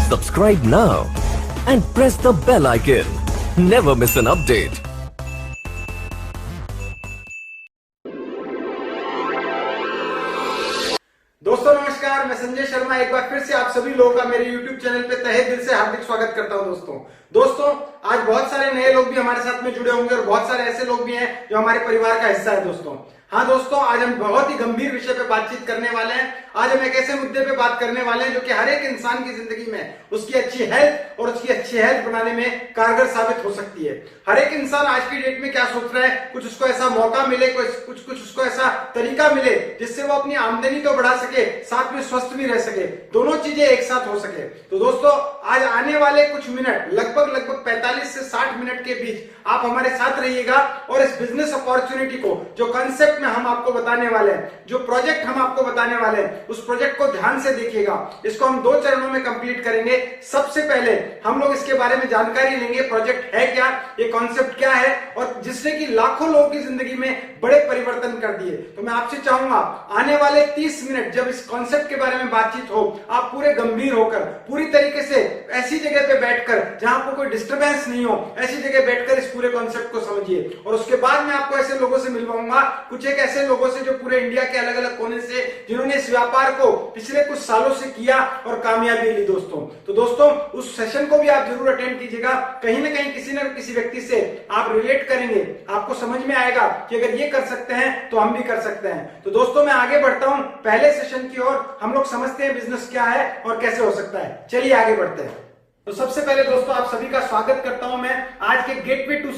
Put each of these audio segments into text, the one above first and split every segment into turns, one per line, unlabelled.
Subscribe now and press the bell icon. Never miss an update.
दोस्तों नमस्कार, मैं संजय शर्मा एक बार फिर से आप सभी लोगों का मेरे YouTube चैनल पे तहे दिल से हार्दिक स्वागत करता हूं। दोस्तों आज बहुत सारे नए लोग भी हमारे साथ में जुड़े होंगे और बहुत सारे ऐसे लोग भी हैं जो हमारे परिवार का हिस्सा है। दोस्तों आज हम बहुत ही गंभीर विषय पे बातचीत करने वाले हैं। आज हम एक ऐसे मुद्दे पे बात करने वाले हैं जो कि हर एक इंसान की जिंदगी में उसकी अच्छी हेल्थ और उसकी अच्छी हेल्थ बनाने में कारगर साबित हो सकती है। हर एक इंसान आज की डेट में क्या सोच रहा है, कुछ उसको ऐसा मौका मिले, कुछ उसको ऐसा तरीका मिले जिससे वो अपनी आमदनी तो बढ़ा सके, साथ में स्वस्थ भी रह सके, दोनों चीजें एक साथ हो सके। तो दोस्तों आज आने वाले कुछ मिनट, लगभग 45 से 60 मिनट के बीच आप हमारे साथ रहिएगा और इस बिजनेस अपॉर्चुनिटी को, जो कंसेप्ट में हम आपको बताने वाले हैं, जो प्रोजेक्ट हम आपको बताने वाले हैं, उस प्रोजेक्ट को ध्यान से देखिएगा। इसको हम 2 चरणों में कंप्लीट करेंगे। सबसे पहले हम लोग इसके बारे में जानकारी लेंगे, प्रोजेक्ट है क्या, ये कॉन्सेप्ट क्या है और जिसने कि लाखों लोगों की जिंदगी में बड़े परिवर्तन कर दिए। तो मैं आपसे चाहूंगा आने वाले 30 मिनट जब इस कॉन्सेप्ट के बारे में बातचीत हो, आप पूरे गंभीर होकर, पूरी तरीके से ऐसी जगह पे बैठकर जहां आपको कोई डिस्टर्बेंस नहीं हो, ऐसी जगह बैठकर इस पूरे कॉन्सेप्ट को समझिए। और उसके बाद मैं आपको ऐसे लोगों से मिलवाऊंगा, कुछ एक ऐसे लोगों से जो पूरे इंडिया के अलग अलग कोने से, जिन्होंने इस व्यापार को पिछले कुछ सालों से किया और कामयाबी ली। दोस्तों उस सेशन को भी आप जरूर अटेंड कीजिएगा। कहीं ना कहीं किसी न किसी व्यक्ति से आप रिलेट करेंगे, आपको समझ में आएगा कि अगर ये कर सकते हैं तो हम भी कर सकते हैं। तो दोस्तों मैं आगे बढ़ता हूं पहले सेशन की ओर। हम लोग समझते हैं बिजनेस क्या है और कैसे हो सकता है। चलिए आगे बढ़ते हैं। तो सबसे पहले दोस्तों आप सभी का स्वागत करता हूं मैं आज के गेटवे टू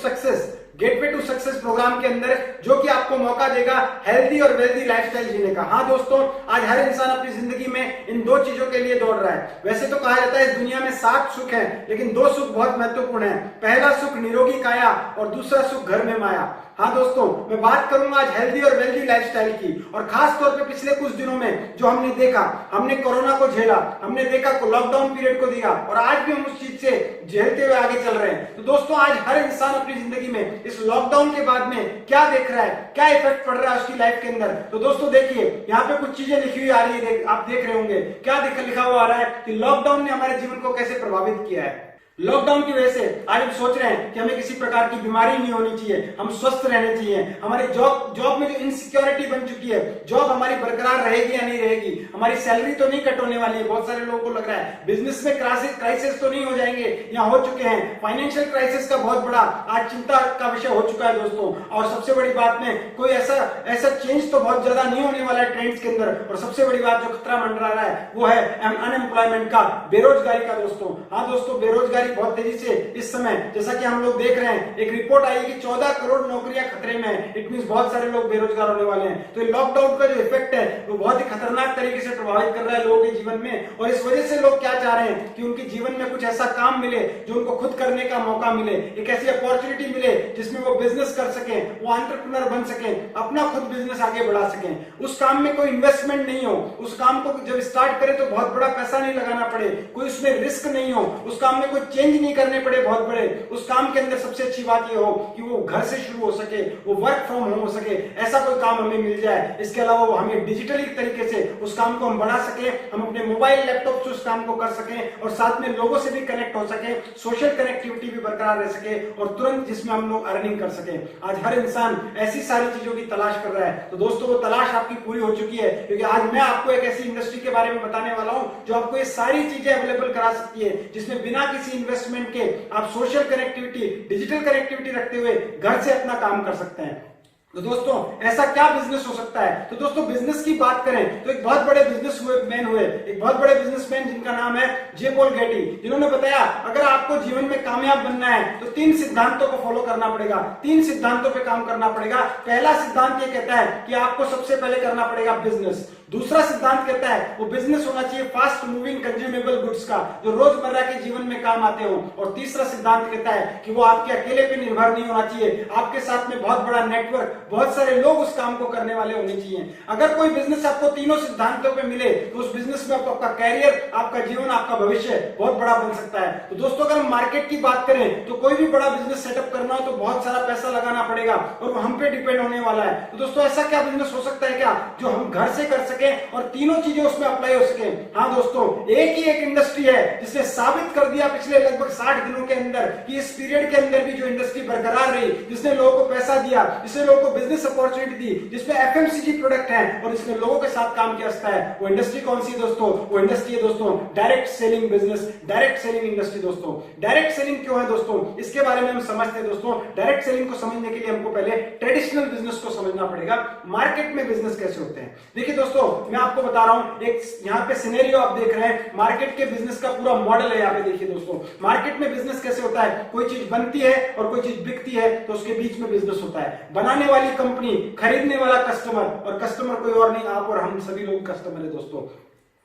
सक्सेस प्रोग्राम के अंदर, जो कि आपको मौका देगा हेल्दी और वेल्दी लाइफस्टाइल जीने का। हाँ दोस्तों, आज हर इंसान अपनी जिंदगी में इन 2 चीजों के लिए दौड़ रहा है। वैसे तो कहा जाता है इस दुनिया में 7 सुख हैं, लेकिन 2 सुख बहुत महत्वपूर्ण हैं। पहला सुख निरोगी काया और दूसरा सुख घर में माया। हाँ दोस्तों, मैं बात करूंगा आज हेल्दी और वेल्दी लाइफस्टाइल की, और खास तौर पे पिछले कुछ दिनों में जो हमने देखा, हमने कोरोना को झेला, हमने देखा को लॉकडाउन पीरियड को दिया और आज भी हम उस चीज से झेलते हुए आगे चल रहे हैं। तो दोस्तों आज हर इंसान अपनी जिंदगी में इस लॉकडाउन के बाद में क्या देख रहा है, क्या इफेक्ट पड़ रहा है उसकी लाइफ के अंदर। तो दोस्तों देखिए यहाँ पे कुछ चीजें लिखी हुई आ रही है, आप देख रहे होंगे क्या लिखा हुआ आ रहा है कि लॉकडाउन ने हमारे जीवन को कैसे प्रभावित किया है। लॉकडाउन की वजह से आज हम सोच रहे हैं कि हमें किसी प्रकार की बीमारी नहीं होनी चाहिए, हम स्वस्थ रहने चाहिए। हमारे जॉब में जो इनसिक्योरिटी बन चुकी है, जॉब हमारी बरकरार रहेगी या नहीं रहेगी, हमारी सैलरी तो नहीं कट होने वाली है। बहुत सारे लोगों को लग रहा है बिजनेस में क्राइसिस तो नहीं हो जाएंगे, या हो चुके हैं। फाइनेंशियल क्राइसिस का बहुत बड़ा आज चिंता का विषय हो चुका है दोस्तों। और सबसे बड़ी बात में कोई ऐसा चेंज तो बहुत ज्यादा नहीं होने वाला है ट्रेंड्स के अंदर। और सबसे बड़ी बात जो खतरा मंडरा रहा है वो है अनएम्प्लॉयमेंट का, बेरोजगारी का दोस्तों। हाँ दोस्तों, बेरोजगारी बहुत तेजी से इस समय, जैसा कि हम लोग देख रहे हैं, एक रिपोर्ट आई कि 14 करोड़ नौकरियां खतरे में है। इट मींस बहुत सारे लोग बेरोजगार होने वाले हैं। तो लॉकडाउन का जो इफेक्ट है वो बहुत ही खतरनाक तरीके से प्रभावित कर रहा है लोगों के जीवन में। और इस वजह से लोग क्या चाह रहे हैं कि उनके जीवन में कुछ ऐसा काम मिले जो उनको खुद करने का मौका मिले, एक ऐसी अपॉर्चुनिटी मिले जिसमें वो बिजनेस कर सके, वो एंटरप्रेन्योर बन सके, अपना खुद बिजनेस आगे बढ़ा सके। उस काम में कोई इन्वेस्टमेंट नहीं हो, उस काम को जब स्टार्ट करे तो बहुत बड़ा पैसा नहीं लगाना पड़े, कोई उसमें रिस्क नहीं हो, उस काम में कोई चेंज नहीं करने पड़े बहुत बड़े। उस काम के अंदर सबसे अच्छी बात यह हो कि वो घर से शुरू हो सके, वो वर्क फ्रॉम होम हो सके, ऐसा कोई काम हमें मिल जाए। इसके अलावा वो हमें डिजिटली तरीके से उस काम को हम बढ़ा सके, हम अपने मोबाइल लैपटॉप से उस काम को कर सकें और साथ में लोगों से भी कनेक्ट हो सके, सोशल कनेक्टिविटी भी बरकरार रह सके और तुरंत जिसमें हम लोग अर्निंग कर सके। आज हर इंसान ऐसी सारी चीजों की तलाश कर रहा है। तो दोस्तों वो तलाश आपकी पूरी हो चुकी है, क्योंकि आज मैं आपको एक ऐसी इंडस्ट्री के बारे में बताने वाला हूं जो आपको ये सारी चीजें अवेलेबल करा सकती है, जिसमें बिना किसी इन्वेस्टमेंट के आप सोशल कनेक्टिविटी, डिजिटल कनेक्टिविटी रखते हुए घर से अपना काम कर सकते हैं। तो दोस्तों ऐसा क्या बिजनेस हो सकता है। तो दोस्तों बिजनेस की बात करें तो एक बहुत बड़े बिजनेसमैन हुए, एक बहुत बड़े बिजनेसमैन जिनका नाम है जे पॉल गेटी, जिन्होंने बताया अगर आपको जीवन में कामयाब बनना है तो 3 सिद्धांतों को फॉलो करना पड़ेगा, 3 सिद्धांतों पे काम करना पड़ेगा। पहला सिद्धांत ये कहता है कि आपको सबसे पहले करना पड़ेगा बिजनेस। दूसरा सिद्धांत कहता है वो बिजनेस होना चाहिए फास्ट मूविंग कंज्यूमेबल गुड्स का, जो रोजमर्रा के जीवन में काम आते हो। और तीसरा सिद्धांत कहता है कि वो आपके अकेले पे निर्भर नहीं होना चाहिए, आपके साथ में बहुत बड़ा नेटवर्क, बहुत सारे लोग उस काम को करने वाले होने चाहिए। अगर कोई बिजनेस आपको तीनों सिद्धांतों पे मिले तो उस बिजनेस में आपका कैरियर, आपका जीवन, आपका भविष्य बहुत बड़ा बन सकता है। तो दोस्तों अगर हम मार्केट की बात करें तो कोई भी बड़ा बिजनेस सेटअप करना हो तो बहुत सारा पैसा लगाना पड़ेगा और वो हम पे डिपेंड होने वाला है। तो दोस्तों ऐसा क्या बिजनेस हो सकता है क्या जो हम घर से कर सके और तीनों चीजें उसमें अप्लाई हो सके? हाँ दोस्तों, एक ही एक इंडस्ट्री है जिसने साबित कर दिया पिछले लगभग 60 दिनों के अंदर कि इस पीरियड के अंदर भी जो इंडस्ट्री बरकरार रही, जिसने लोगों को पैसा दिया, जिसने लोगों को बिजनेस अपॉर्चुनिटी दी, जिसमें एफएमसीजी प्रोडक्ट है और इसने लोगों के साथ काम किया है, वो इंडस्ट्री कौन सी है दोस्तों? वो इंडस्ट्री है दोस्तों direct selling business, direct selling industry. दोस्तों डायरेक्ट सेलिंग क्यों है दोस्तों, इसके बारे में हम समझते हैं। दोस्तों डायरेक्ट सेलिंग को समझने के लिए हमको पहले ट्रेडिशनल बिजनेस को समझना पड़ेगा, मार्केट में बिजनेस कैसे होते हैं। देखिए दोस्तों, मैं आपको बता रहा हूं, एक यहाँ पे सिनेरियो आप देख रहे हैं, मार्केट के बिजनेस का पूरा मॉडल है। यहाँ पे देखिए दोस्तों, मार्केट में बिजनेस कैसे होता है, कोई चीज बनती है और कोई चीज बिकती है तो उसके बीच में बिजनेस होता है। बनाने वाली कंपनी, खरीदने वाला कस्टमर, और कस्टमर कोई और नहीं, आप और हम सभी लोग कस्टमर है। दोस्तों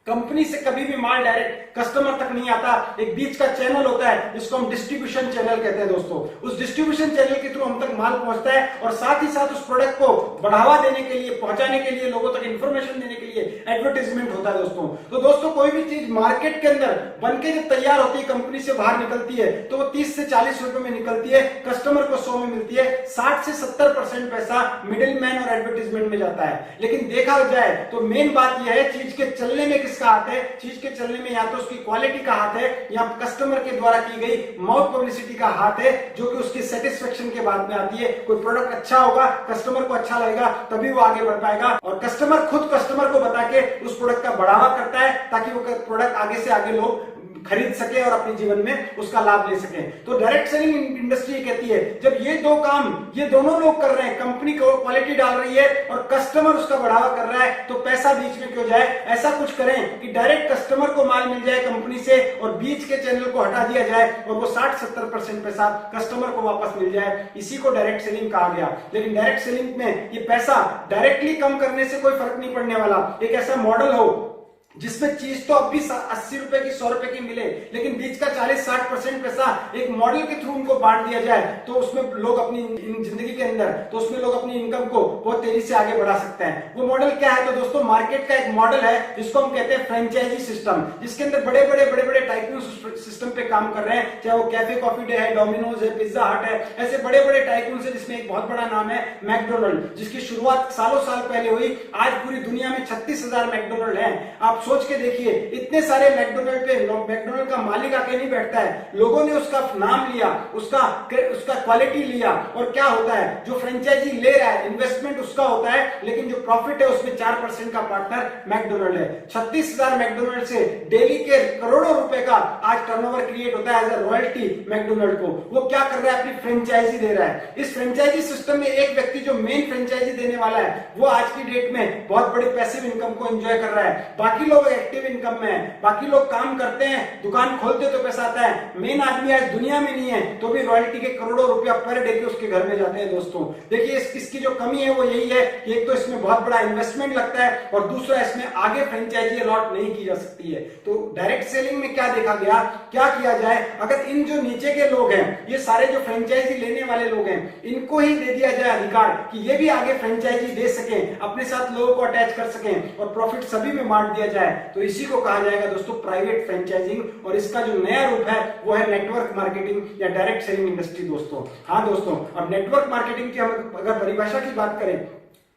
कंपनी से कभी भी माल डायरेक्ट कस्टमर तक नहीं आता, एक बीच का चैनल होता है जिसको हम डिस्ट्रीब्यूशन चैनल कहते हैं। दोस्तों उस डिस्ट्रीब्यूशन चैनल के थ्रू हम तक माल पहुंचता है और साथ ही साथ उस प्रोडक्ट को बढ़ावा देने के लिए, पहुंचाने के लिए, लोगों तक इंफॉर्मेशन देने के लिए एडवर्टाइजमेंट होता है। दोस्तों तो दोस्तों कोई भी चीज मार्केट के अंदर बनके जब तैयार होती है, कंपनी से बाहर निकलती है तो वो 30 से 40 रुपए में निकलती है, कस्टमर को 100 में मिलती है। 60 से 70% पैसा मिडिल मैन और एडवर्टाइजमेंट में जाता है। लेकिन देखा जाए तो मेन बात यह है, चीज के चलने में किसका हाथ है? चीज के चलने में या तो उसकी क्वालिटी का हाथ है या कस्टमर के द्वारा की गई माउथ पब्लिसिटी का हाथ है, जो कि उसकी सेटिस्फेक्शन के बाद में आती है। कोई प्रोडक्ट अच्छा होगा, कस्टमर को अच्छा लगेगा, तभी वो आगे बढ़ पाएगा। और कस्टमर खुद कस्टमर को बता के उस प्रोडक्ट का बढ़ावा करता है ताकि वो प्रोडक्ट आगे से आगे लोग खरीद सके और अपने जीवन में उसका लाभ ले सके। तो डायरेक्ट सेलिंग इंडस्ट्री कहती है जब ये दो काम ये दोनों लोग कर रहे हैं, कंपनी को क्वालिटी डाल रही है और कस्टमर उसका बढ़ावा कर रहा है, तो पैसा बीच में क्यों जाए? ऐसा कुछ करें कि डायरेक्ट कस्टमर को माल मिल जाए कंपनी से और बीच के चैनल को हटा दिया जाए और वो 60-70% पैसा कस्टमर को वापस मिल जाए। इसी को डायरेक्ट सेलिंग कहा गया। लेकिन डायरेक्ट सेलिंग में ये पैसा डायरेक्टली कम करने से कोई फर्क नहीं पड़ने वाला। एक ऐसा मॉडल हो जिसमें चीज तो अब भी 80 रुपए की, 100 रुपए की मिले, लेकिन बीच का 40-60% पैसा एक मॉडल के थ्रू उनको बांट दिया जाए तो उसमें लोग अपनी जिंदगी के अंदर, तो उसमें लोग अपनी इनकम को बहुत तेजी से आगे बढ़ा सकते हैं। वो मॉडल क्या है? तो दोस्तों मार्केट का एक मॉडल है जिसको हम कहते हैं फ्रेंचाइजी सिस्टम, जिसके अंदर बड़े बड़े टाइकून सिस्टम पे काम कर रहे हैं। चाहे वो कैफे कॉफी डे है, डोमिनोज है, पिज्जा हट है, ऐसे बड़े बड़े टाइकून है, जिसमें एक बहुत बड़ा नाम है मैकडोनल्ड, जिसकी शुरुआत सालों साल पहले हुई। आज पूरी दुनिया में 36,000 मैकडोनल्ड है। आप सोच के देखिए, इतने सारे मैकडोनल्ड पे मैकडोनल्ड का मालिक आके नहीं बैठता है, लोगों ने उसका नाम लिया, उसका क्वालिटी लिया, और क्या होता है, जो फ्रेंचाइजी ले रहा है इन्वेस्टमेंट उसका होता है, लेकिन जो प्रॉफिट है उसमें 4% का पार्टनर मैकडोनल्ड है। 36,000 मैकडोनल्ड से डेली के करोड़ों रुपए का आज टर्नओवर क्रिएट होता है एज अ रॉयल्टी मैकडोनल्ड को। वो क्या कर रहा है? अपनी फ्रेंचाइजी दे रहा है। इस फ्रेंचाइजी सिस्टम में एक व्यक्ति जो मेन फ्रेंचाइजी देने वाला है वो आज की डेट में बहुत बड़ी पैसिव इनकम को एंजॉय कर रहा है। बाकी लोग एक्टिव इनकम में है, बाकी लोग काम करते हैं, दुकान खोलते तो पैसा आता है। मेन आदमी आज दुनिया में नहीं है तो भी रॉयल्टी के करोड़ों रुपया पर डे के उसके घर में जाते हैं। दोस्तों देखिए, इसकी जो कमी है वो यही है कि एक तो इसमें बहुत बड़ा इन्वेस्टमेंट लगता है और दूसरा इसमें आगे फ्रेंचाइजी अलॉट नहीं की जा सकती है। तो डायरेक्ट सेलिंग में क्या देखा गया, क्या किया जाए, अगर इन जो नीचे के लोग हैं, ये सारे जो फ्रेंचाइजी लेने वाले लोग हैं, इनको ही दे दिया जाए अधिकार कि ये भी आगे फ्रेंचाइजी दे सके, अपने साथ लोगों को अटैच कर सके और प्रॉफिट सभी में बांट दिया जाए, तो इसी को कहा जाएगा दोस्तों प्राइवेट फ्रेंचाइजिंग। और इसका जो नया रूप है वो है नेटवर्क मार्केटिंग या डायरेक्ट सेलिंग इंडस्ट्री। दोस्तों हाँ दोस्तों, अब नेटवर्क मार्केटिंग की हम अगर परिभाषा की बात करें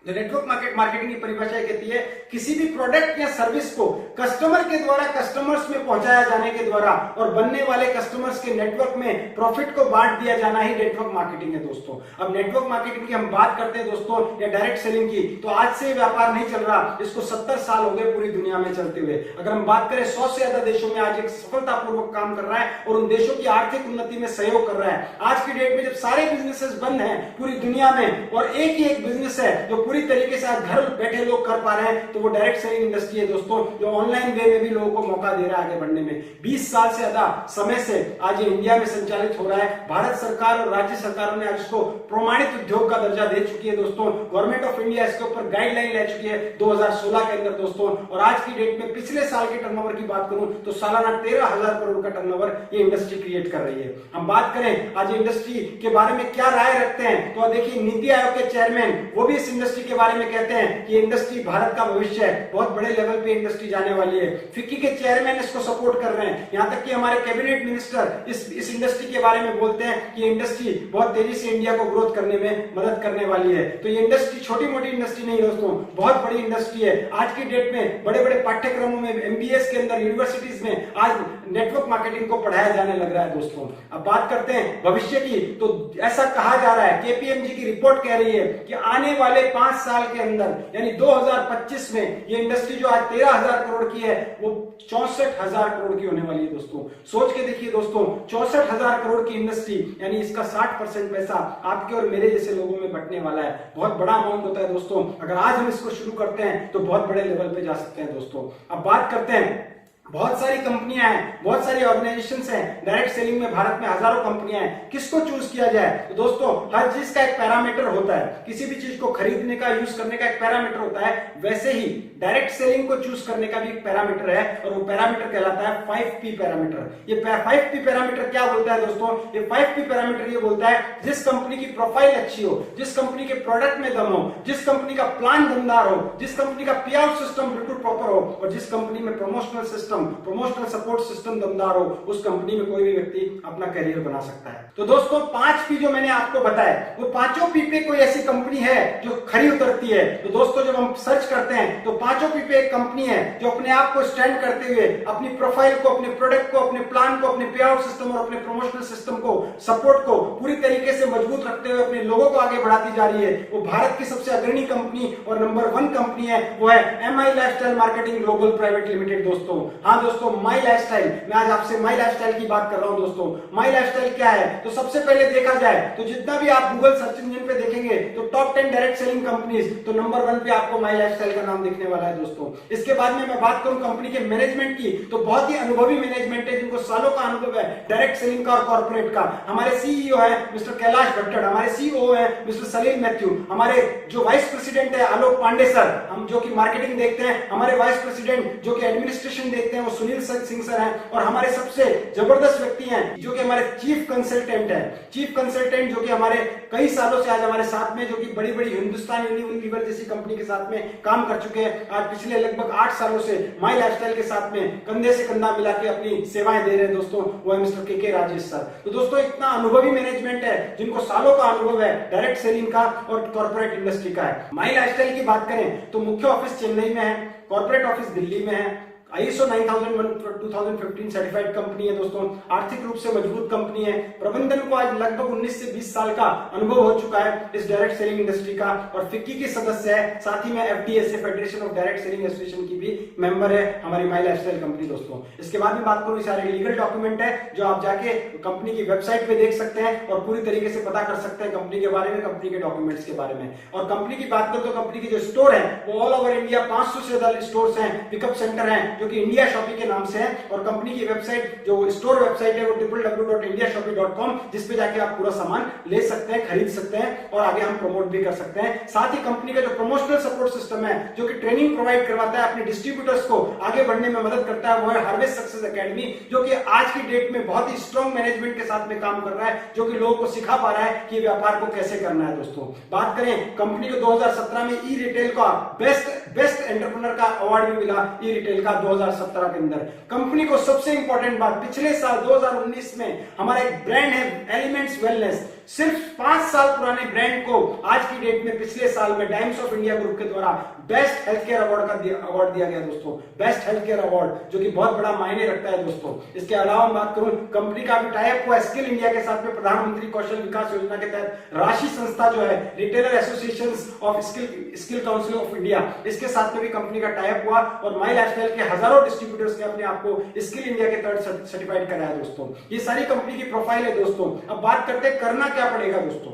तो नेटवर्क मार्केटिंग की परिभाषा कहती है किसी भी प्रोडक्ट या सर्विस को कस्टमर के द्वारा कस्टमर्स में पहुंचाया जाने के द्वारा और बनने वाले कस्टमर्स के नेटवर्क में प्रॉफिट को बांट दिया जाना ही नेटवर्क मार्केटिंग है। दोस्तों अब नेटवर्क मार्केटिंग की हम बात करते हैं दोस्तों, या डायरेक्ट सेलिंग की, तो आज से व्यापार नहीं चल रहा, इसको 70 साल हो गए पूरी दुनिया में चलते हुए। अगर हम बात करें 100 से ज्यादा देशों में आज एक सफलतापूर्वक काम कर रहा है और उन देशों की आर्थिक उन्नति में सहयोग कर रहा है। आज की डेट में जब सारे बिजनेसेस बंद हैं पूरी दुनिया में और एक ही एक बिजनेस है जो पूरी पूरी तरीके से आज घर बैठे लोग कर पा रहे हैं, तो वो डायरेक्ट सेलिंग इंडस्ट्री है दोस्तों, जो ऑनलाइन वे में भी लोगों को मौका दे रहा है आगे बढ़ने में। 20 साल से ज्यादा समय से आज ये इंडिया में संचालित हो रहा है। भारत सरकार और राज्य सरकारों ने आज इसको प्रमाणित उद्योग का दर्जा दे चुकी है दोस्तों। गवर्नमेंट ऑफ इंडिया इसके ऊपर गाइडलाइन ले चुकी है 2016 के अंदर दोस्तों। और आज की डेट में पिछले साल के टर्नओवर की बात करूं तो सालाना 13,000 करोड़ का टर्नओवर ये इंडस्ट्री क्रिएट कर रही है। हम बात करें आज इंडस्ट्री के बारे में क्या राय रखते हैं, तो देखिए नीति आयोग के चेयरमैन वो भी इस इंडस्ट्री के बारे में कहते हैं कि इंडस्ट्री भारत का भविष्य है, बहुत बड़े लेवल पे इंडस्ट्री जाने वाली है। फिक्की के चेयरमैन इसको सपोर्ट कर रहे हैं, यहां तक कि हमारे कैबिनेट मिनिस्टर इस इंडस्ट्री के बारे में बोलते हैं कि इंडस्ट्री बहुत तेजी से इंडिया को ग्रोथ करने में मदद करने वाली है। तो ये इंडस्ट्री छोटी मोटी इंडस्ट्री नहीं दोस्तों, बहुत बड़ी इंडस्ट्री है। आज की डेट में बड़े बड़े पाठ्यक्रमों में एमबीएस के अंदर यूनिवर्सिटीज में आज नेटवर्क मार्केटिंग को पढ़ाया जाने लग रहा है दोस्तों। अब बात करते हैं भविष्य की, तो ऐसा कहा जा रहा है, केपीएमजी की रिपोर्ट कह रही है कि आने वाले 5 साल के अंदर यानी 2025 में ये इंडस्ट्री जो आज 13,000 करोड़ की है वो 64,000 करोड़ की होने वाली है दोस्तों। सोच के देखिए दोस्तों, 64,000 करोड़ की इंडस्ट्री यानी इसका 60% पैसा आपके और मेरे जैसे लोगों में बंटने वाला है। बहुत बड़ा अमाउंट होता है दोस्तों। अगर आज हम इसको शुरू करते हैं तो बहुत बड़े लेवल पे जा सकते हैं दोस्तों। अब बात करते हैं, बहुत सारी कंपनियां हैं, बहुत सारी ऑर्गेनाइजेशंस हैं, डायरेक्ट सेलिंग में भारत में हजारों कंपनियां हैं, किसको चूज किया जाए? तो दोस्तों हर चीज का एक पैरामीटर होता है, किसी भी चीज को खरीदने का यूज करने का एक पैरामीटर होता है, वैसे ही डायरेक्ट सेलिंग को चूज करने का भी एक पैरामीटर है और वो पैरामीटर कहलाता है 5P पैरामीटर। ये 5P पैरामीटर क्या बोलता है दोस्तों? ये 5P पैरामीटर ये बोलता है जिस कंपनी की प्रोफाइल अच्छी हो, जिस कंपनी के प्रोडक्ट में दम हो, जिस कंपनी का प्लान दमदार हो, जिस कंपनी का पे आउट सिस्टम बिल्कुल प्रॉपर हो और जिस कंपनी में प्रमोशनल प्रमोशनल सपोर्ट सिस्टम दमदार हो, उस कंपनी में कोई भी व्यक्ति अपना करियर बना सकता है। तो दोस्तों 5P जो मैंने आपको बताया वो पांचों P पे कोई ऐसी कंपनी है जो खरी उतरती है। तो दोस्तों जब हम सर्च करते हैं तो पांचों P पे एक कंपनी है जो अपने आप को स्टैंड करते हुए अपनी प्रोफाइल को, अपने प्रोडक्ट को, अपने प्लान को, अपने पे आउट सिस्टम और अपने प्रमोशनल सिस्टम को, सपोर्ट को पूरी तरीके से मजबूत रखते हुए अपने लोगों को आगे बढ़ाती जा रही है। वो भारत की सबसे अग्रणी कंपनी और नंबर 1 कंपनी है, वो है MI lifestyle marketing global private limited दोस्तों। हाँ दोस्तों, माई लाइफस्टाइल, मैं आज आपसे माई लाइफस्टाइल की बात कर रहा हूं दोस्तों। माई लाइफस्टाइल क्या है? तो सबसे पहले देखा जाए तो जितना भी आप गूगल सर्च इंजन पे देखेंगे तो टॉप 10 डायरेक्ट सेलिंग कंपनीज, तो नंबर 1 पे आपको माई लाइफस्टाइल का नाम दिखने वाला है दोस्तों। इसके बाद में मैं बात करूं कंपनी के मैनेजमेंट की, तो बहुत ही अनुभवी मैनेजमेंट है जिनको सालों का अनुभव है डायरेक्ट सेलिंग का और कॉर्पोरेट का। हमारे सीईओ है मिस्टर कैलाश भट्टड़, हमारे सीईओ है मिस्टर सलील मैथ्यू, हमारे जो वाइस प्रेसिडेंट है आलोक पांडे सर, हम जो कि मार्केटिंग देखते हैं, हमारे वाइस प्रेसिडेंट जो कि एडमिनिस्ट्रेशन देखते हैं वो सुनील सिंह सर हैं, और हमारे सबसे जबरदस्त व्यक्ति हैं जो कि हमारे चीफ कंसल्टेंट है, चीफ कंसल्टेंट जो कि हमारे कई सालों से आज हमारे साथ में, जो कि बड़ी बड़ी हिंदुस्तान यूनिलीवर जैसी कंपनी के साथ में काम कर चुके हैं। आज पिछले लगभग 8 सालों से माई लाइफस्टाइल के साथ में कंधे से कंधा मिला के अपनी सेवाएं दे रहे हैं दोस्तों, वो है मिस्टर के राजेश सर। तो दोस्तों इतना अनुभवी मैनेजमेंट है जिनको सालों का अनुभव है डायरेक्ट सेलिंग का और कॉर्पोरेट इंडस्ट्री का है। माई लाइफस्टाइल की बात करें तो मुख्य ऑफिस चेन्नई में है, कॉर्पोरेट ऑफिस दिल्ली में है, ISO 9001 2015 सर्टिफाइड कंपनी है दोस्तों, आर्थिक रूप से मजबूत कंपनी है। प्रबंधन को आज लगभग 19 से 20 साल का अनुभव हो चुका है इस डायरेक्ट सेलिंग इंडस्ट्री का, और फिक्की की सदस्य है, साथ ही में FDSA federation of direct selling association की भी मेंबर है हमारी माई लाइफस्टाइल कंपनी दोस्तों। इसके बाद में बात करूं, सारे लीगल डॉक्यूमेंट है जो आप जाके कंपनी की वेबसाइट पे देख सकते हैं और पूरी तरीके से पता कर सकते हैं कंपनी के बारे में, कंपनी के डॉक्यूमेंट्स के बारे में। और कंपनी की बात करें तो कंपनी की जो स्टोर है वो ऑल ओवर इंडिया 500 से ज्यादा स्टोर्स हैं, पिकअप सेंटर हैं जो कि इंडिया शॉपी के नाम से है, और कंपनी की वेबसाइट जो स्टोर वेबसाइट है वो www.indiashopee.com, जिस पे जाके आप पूरा सामान ले सकते हैं, खरीद सकते हैं और आगे हम प्रमोट भी कर सकते हैं। साथ ही कंपनी का जो प्रमोशनल सपोर्ट सिस्टम है जो कि ट्रेनिंग प्रोवाइड करवाता है अपने डिस्ट्रीब्यूटर्स को आगे बढ़ने में मदद करता है, वो है हार्वेस्ट सक्सेस एकेडमी, जो कि आज की डेट में बहुत ही स्ट्रॉन्ग मैनेजमेंट के साथ में काम कर रहा है, जो कि लोगों को सिखा पा रहा है कि व्यापार को कैसे करना है दोस्तों। बात करें कंपनी को 2017 में ई रिटेल का बेस्ट एंटरप्रेन्योर का अवार्ड भी मिला, ई रिटेल का 2017 के अंदर। कंपनी को सबसे इंपॉर्टेंट बात, पिछले साल 2019 में हमारा एक ब्रांड है एलिमेंट्स वेलनेस, सिर्फ 5 साल पुराने ब्रांड को आज की डेट में पिछले साल में टाइम्स ऑफ इंडिया ग्रुप के द्वारा बेस्ट हेल्थ केयर अवार्ड दिया गया दोस्तों, बेस्ट हेल्थ केयर अवार्ड, जो कि बहुत बड़ा मायने रखता है दोस्तों। इसके अलावा बात करूं, कंपनी का भी टाई अप हुआ स्किल इंडिया के साथ में, प्रधानमंत्री कौशल विकास योजना के तहत राशि संस्था जो है retailer association of skill council of India, इसके साथ में भी कंपनी का टाई अप हुआ और माई लाइफस्टाइल के हजारों डिस्ट्रीब्यूटर्स ने अपने आप को स्किल इंडिया के तहत सर्टिफाइड कराया दोस्तों। ये सारी कंपनी की प्रोफाइल है दोस्तों। अब बात करते हैं करना क्या पड़ेगा दोस्तों।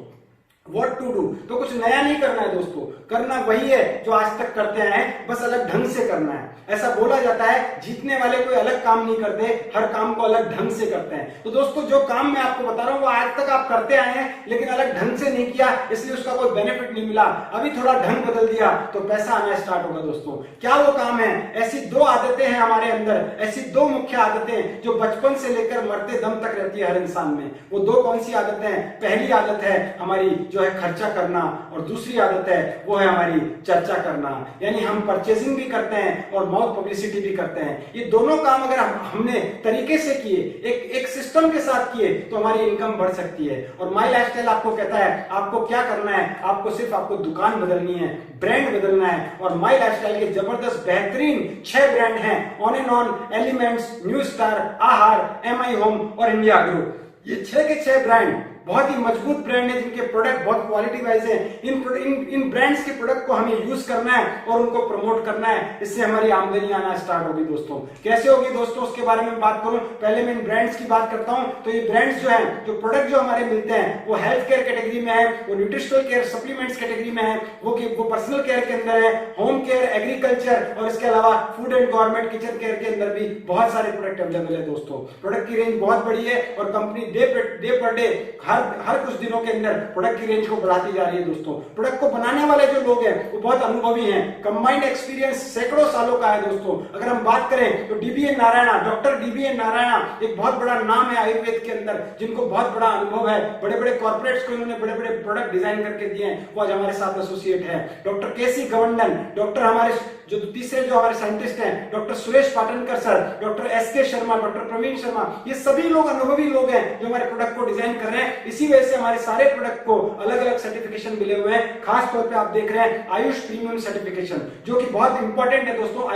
What to do. तो कुछ नया नहीं करना है दोस्तों, करना वही है जो आज तक करते आए हैं, बस अलग ढंग से करना है। ऐसा बोला जाता है जीतने वाले कोई अलग काम नहीं करते, हर काम को अलग ढंग से करते हैं। तो दोस्तों जो काम मैं आपको बता रहा हूं वो आज तक आप करते आए हैं, लेकिन अलग ढंग से नहीं किया, इसलिए उसका कोई बेनिफिट नहीं मिला। अभी थोड़ा ढंग बदल दिया तो पैसा आना स्टार्ट होगा। दोस्तों क्या वो काम है? ऐसी दो आदतें हैं हमारे अंदर, ऐसी दो मुख्य आदतें जो बचपन से लेकर मरते दम तक रहती है हर इंसान में। वो दो कौन सी आदतें हैं? पहली आदत है हमारी जो है खर्चा करना, और दूसरी आदत है वो है हमारी चर्चा करना। यानी हम परचेजिंग भी करते हैं और माउथ पब्लिसिटी भी करते हैं। ये दोनों काम अगर हमने तरीके से किए, एक सिस्टम के साथ किए, तो हमारी इनकम बढ़ सकती है। और माई लाइफस्टाइल आपको कहता है आपको क्या करना है, आपको दुकान बदलनी है, ब्रांड बदलना है। और माई लाइफस्टाइल के जबरदस्त बेहतरीन 6 ब्रांड हैं, on and on, elements, new star, आहार, एमआई होम और इंडिया ग्रो। ये 6 के 6 ब्रांड बहुत ही मजबूत ब्रांड है, जिनके प्रोडक्ट बहुत क्वालिटी वाइज है। इन ब्रांड्स के प्रोडक्ट को हमें यूज करना है और उनको प्रमोट करना है, इससे हमारी आमदनी आना स्टार्ट होगी। दोस्तों कैसे होगी दोस्तों, उसके बारे में बात करूं, पहले मैं इन ब्रांड्स की बात करता हूं। तो ये ब्रांड्स जो है, जो प्रोडक्ट जो हमारे मिलते हैं, वो हेल्थ केयर कैटेगरी में है, वो न्यूट्रिशनल केयर सप्लीमेंट्स कैटेगरी में है, वो पर्सनल केयर के अंदर है, होम केयर, एग्रीकल्चर, और इसके अलावा food and government kitchen care के अंदर भी बहुत सारे प्रोडक्ट अवेलेबल है। दोस्तों प्रोडक्ट की रेंज बहुत बड़ी है और कंपनी डे पर डे हर कुछ दिनों के अंदर प्रोडक्ट की रेंज को बढ़ाती जा रही है। दोस्तों प्रोडक्ट को बनाने वाले जो लोग हैं वो बहुत अनुभवी हैं, कंबाइंड एक्सपीरियंस सैकड़ों सालों का है। दोस्तों अगर हम बात करें तो DBN Narayana, doctor DBN Narayana एक बहुत बड़ा नाम है आयुर्वेद के अंदर, जिनको बहुत बड़ा अनुभव है, बड़े बड़े कॉर्पोरेट्स को इन्होंने बड़े बड़े प्रोडक्ट डिजाइन करके दिए हैं, वो आज हमारे साथ एसोसिएट है। डॉक्टर केसी गवंडन, डॉक्टर हमारे जो तीसरे जो हमारे साइंटिस्ट हैं, doctor Suresh Patankar sir, doctor SK Sharma, doctor Praveen Sharma, ये सभी लोग अनुभवी लोग हैं जो हमारे प्रोडक्ट को डिजाइन कर रहे हैं। इसी वजह से हमारे सारे प्रोडक्ट को अलग अलग सर्टिफिकेशन मिले हुए हैं। खास तौर पे आप देख रहे हैं आयुष प्रीमियम सर्टिफिकेशन, जो कि बहुत इंपॉर्टेंट है। दोस्तों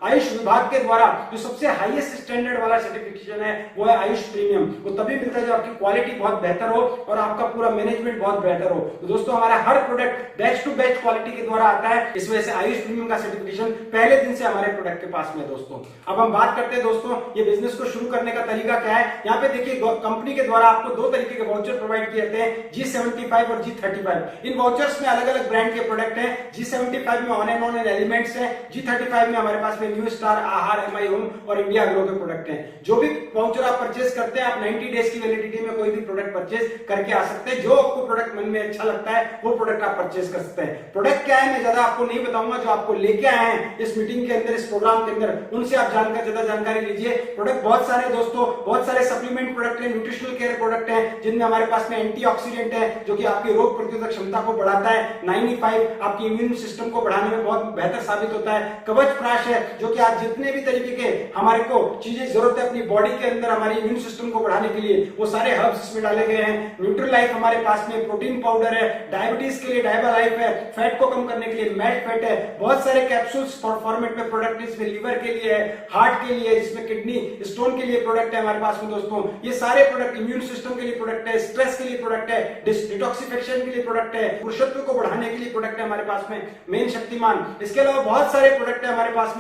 आयुष विभाग के द्वारा जो सबसे हाईएस्ट स्टैंडर्ड वाला सर्टिफिकेशन है वो है आयुष प्रीमियम। वो तभी मिलता है जब आपकी क्वालिटी बहुत बेहतर हो और आपका पूरा मैनेजमेंट बहुत बेहतर हो। तो दोस्तों हमारा हर product batch to batch quality के द्वारा आता है, इस वजह से आयुष प्रीमियम का सर्टिफिकेशन पहले दिन से हमारे प्रोडक्ट के पास में। दोस्तों अब हम बात करते हैं दोस्तों ये बिजनेस को शुरू करने का तरीका क्या है। यहाँ पे देखिए कंपनी के द्वारा आपको दो तरीके के वाउचर प्रोवाइड किए जाते हैं, G75 और G35। इन वाउचर्स में अलग अलग ब्रांड के प्रोडक्ट हैं। G75 में ऑन एंड ऑन एलिमेंट्स है, G35 में हमारे पास में न्यू स्टार, आहार, एमआई होम और इंडिया ग्रो के प्रोडक्ट हैं। जो भी वाउचर आप परचेज करते हैं, आप 90 डेज की वैलिडिटी में कोई भी प्रोडक्ट परचेज करके आ सकते हैं। जो आपको प्रोडक्ट मन में अच्छा लगता है वो प्रोडक्ट आप परचेज कर सकते हैं। प्रोडक्ट क्या है मैं ज्यादा आपको नहीं बताऊंगा, जो आपको लेके आए हैं इस मीटिंग के अंदर, इस प्रोग्राम के अंदर, उनसे आप ज्यादा जानकारी लीजिए। प्रोडक्ट बहुत सारे दोस्तों, बहुत सारे सप्लीमेंट प्रोडक्ट है, न्यूट्रिशनल केयर प्रोडक्ट है, जिनमें हमारे पास में एंटीऑक्सीडेंट है जो कि आपकी रोग प्रतिरोधक क्षमता को बढ़ाता है। 95 आपकी इम्यून सिस्टम को बढ़ाने में बहुत बेहतर साबित होता है। कवच प्राश है जो कि आज जितने भी तरीके के हमारे को चीजें जरूरत है अपनी बॉडी के अंदर हमारी इम्यून सिस्टम को बढ़ाने के लिए, वो सारे हर्ब्स इसमें डाले गए हैं। न्यूट्रीलाइफ हमारे पास में प्रोटीन पाउडर है, डायबिटीज के लिए डायबा लाइफ है, फैट को कम करने के लिए मैट फैट है, बहुत सारे कैप्सूल्स फॉर्मेट में प्रोडक्ट इसमें लिवर के लिए है, हार्ट के लिए, जिसमें किडनी स्टोन के लिए प्रोडक्ट है हमारे पास में। दोस्तों ये सारे प्रोडक्ट इम्यून सिस्टम के लिए प्रोडक्ट है, स्ट्रेस के लिए प्रोडक्ट है, डिटॉक्सिफिकेशन के लिए प्रोडक्ट है, पुरुषत्व को बढ़ाने के लिए प्रोडक्ट है हमारे पास में, मेन शक्तिमान। इसके अलावा बहुत सारे प्रोडक्ट है हमारे पास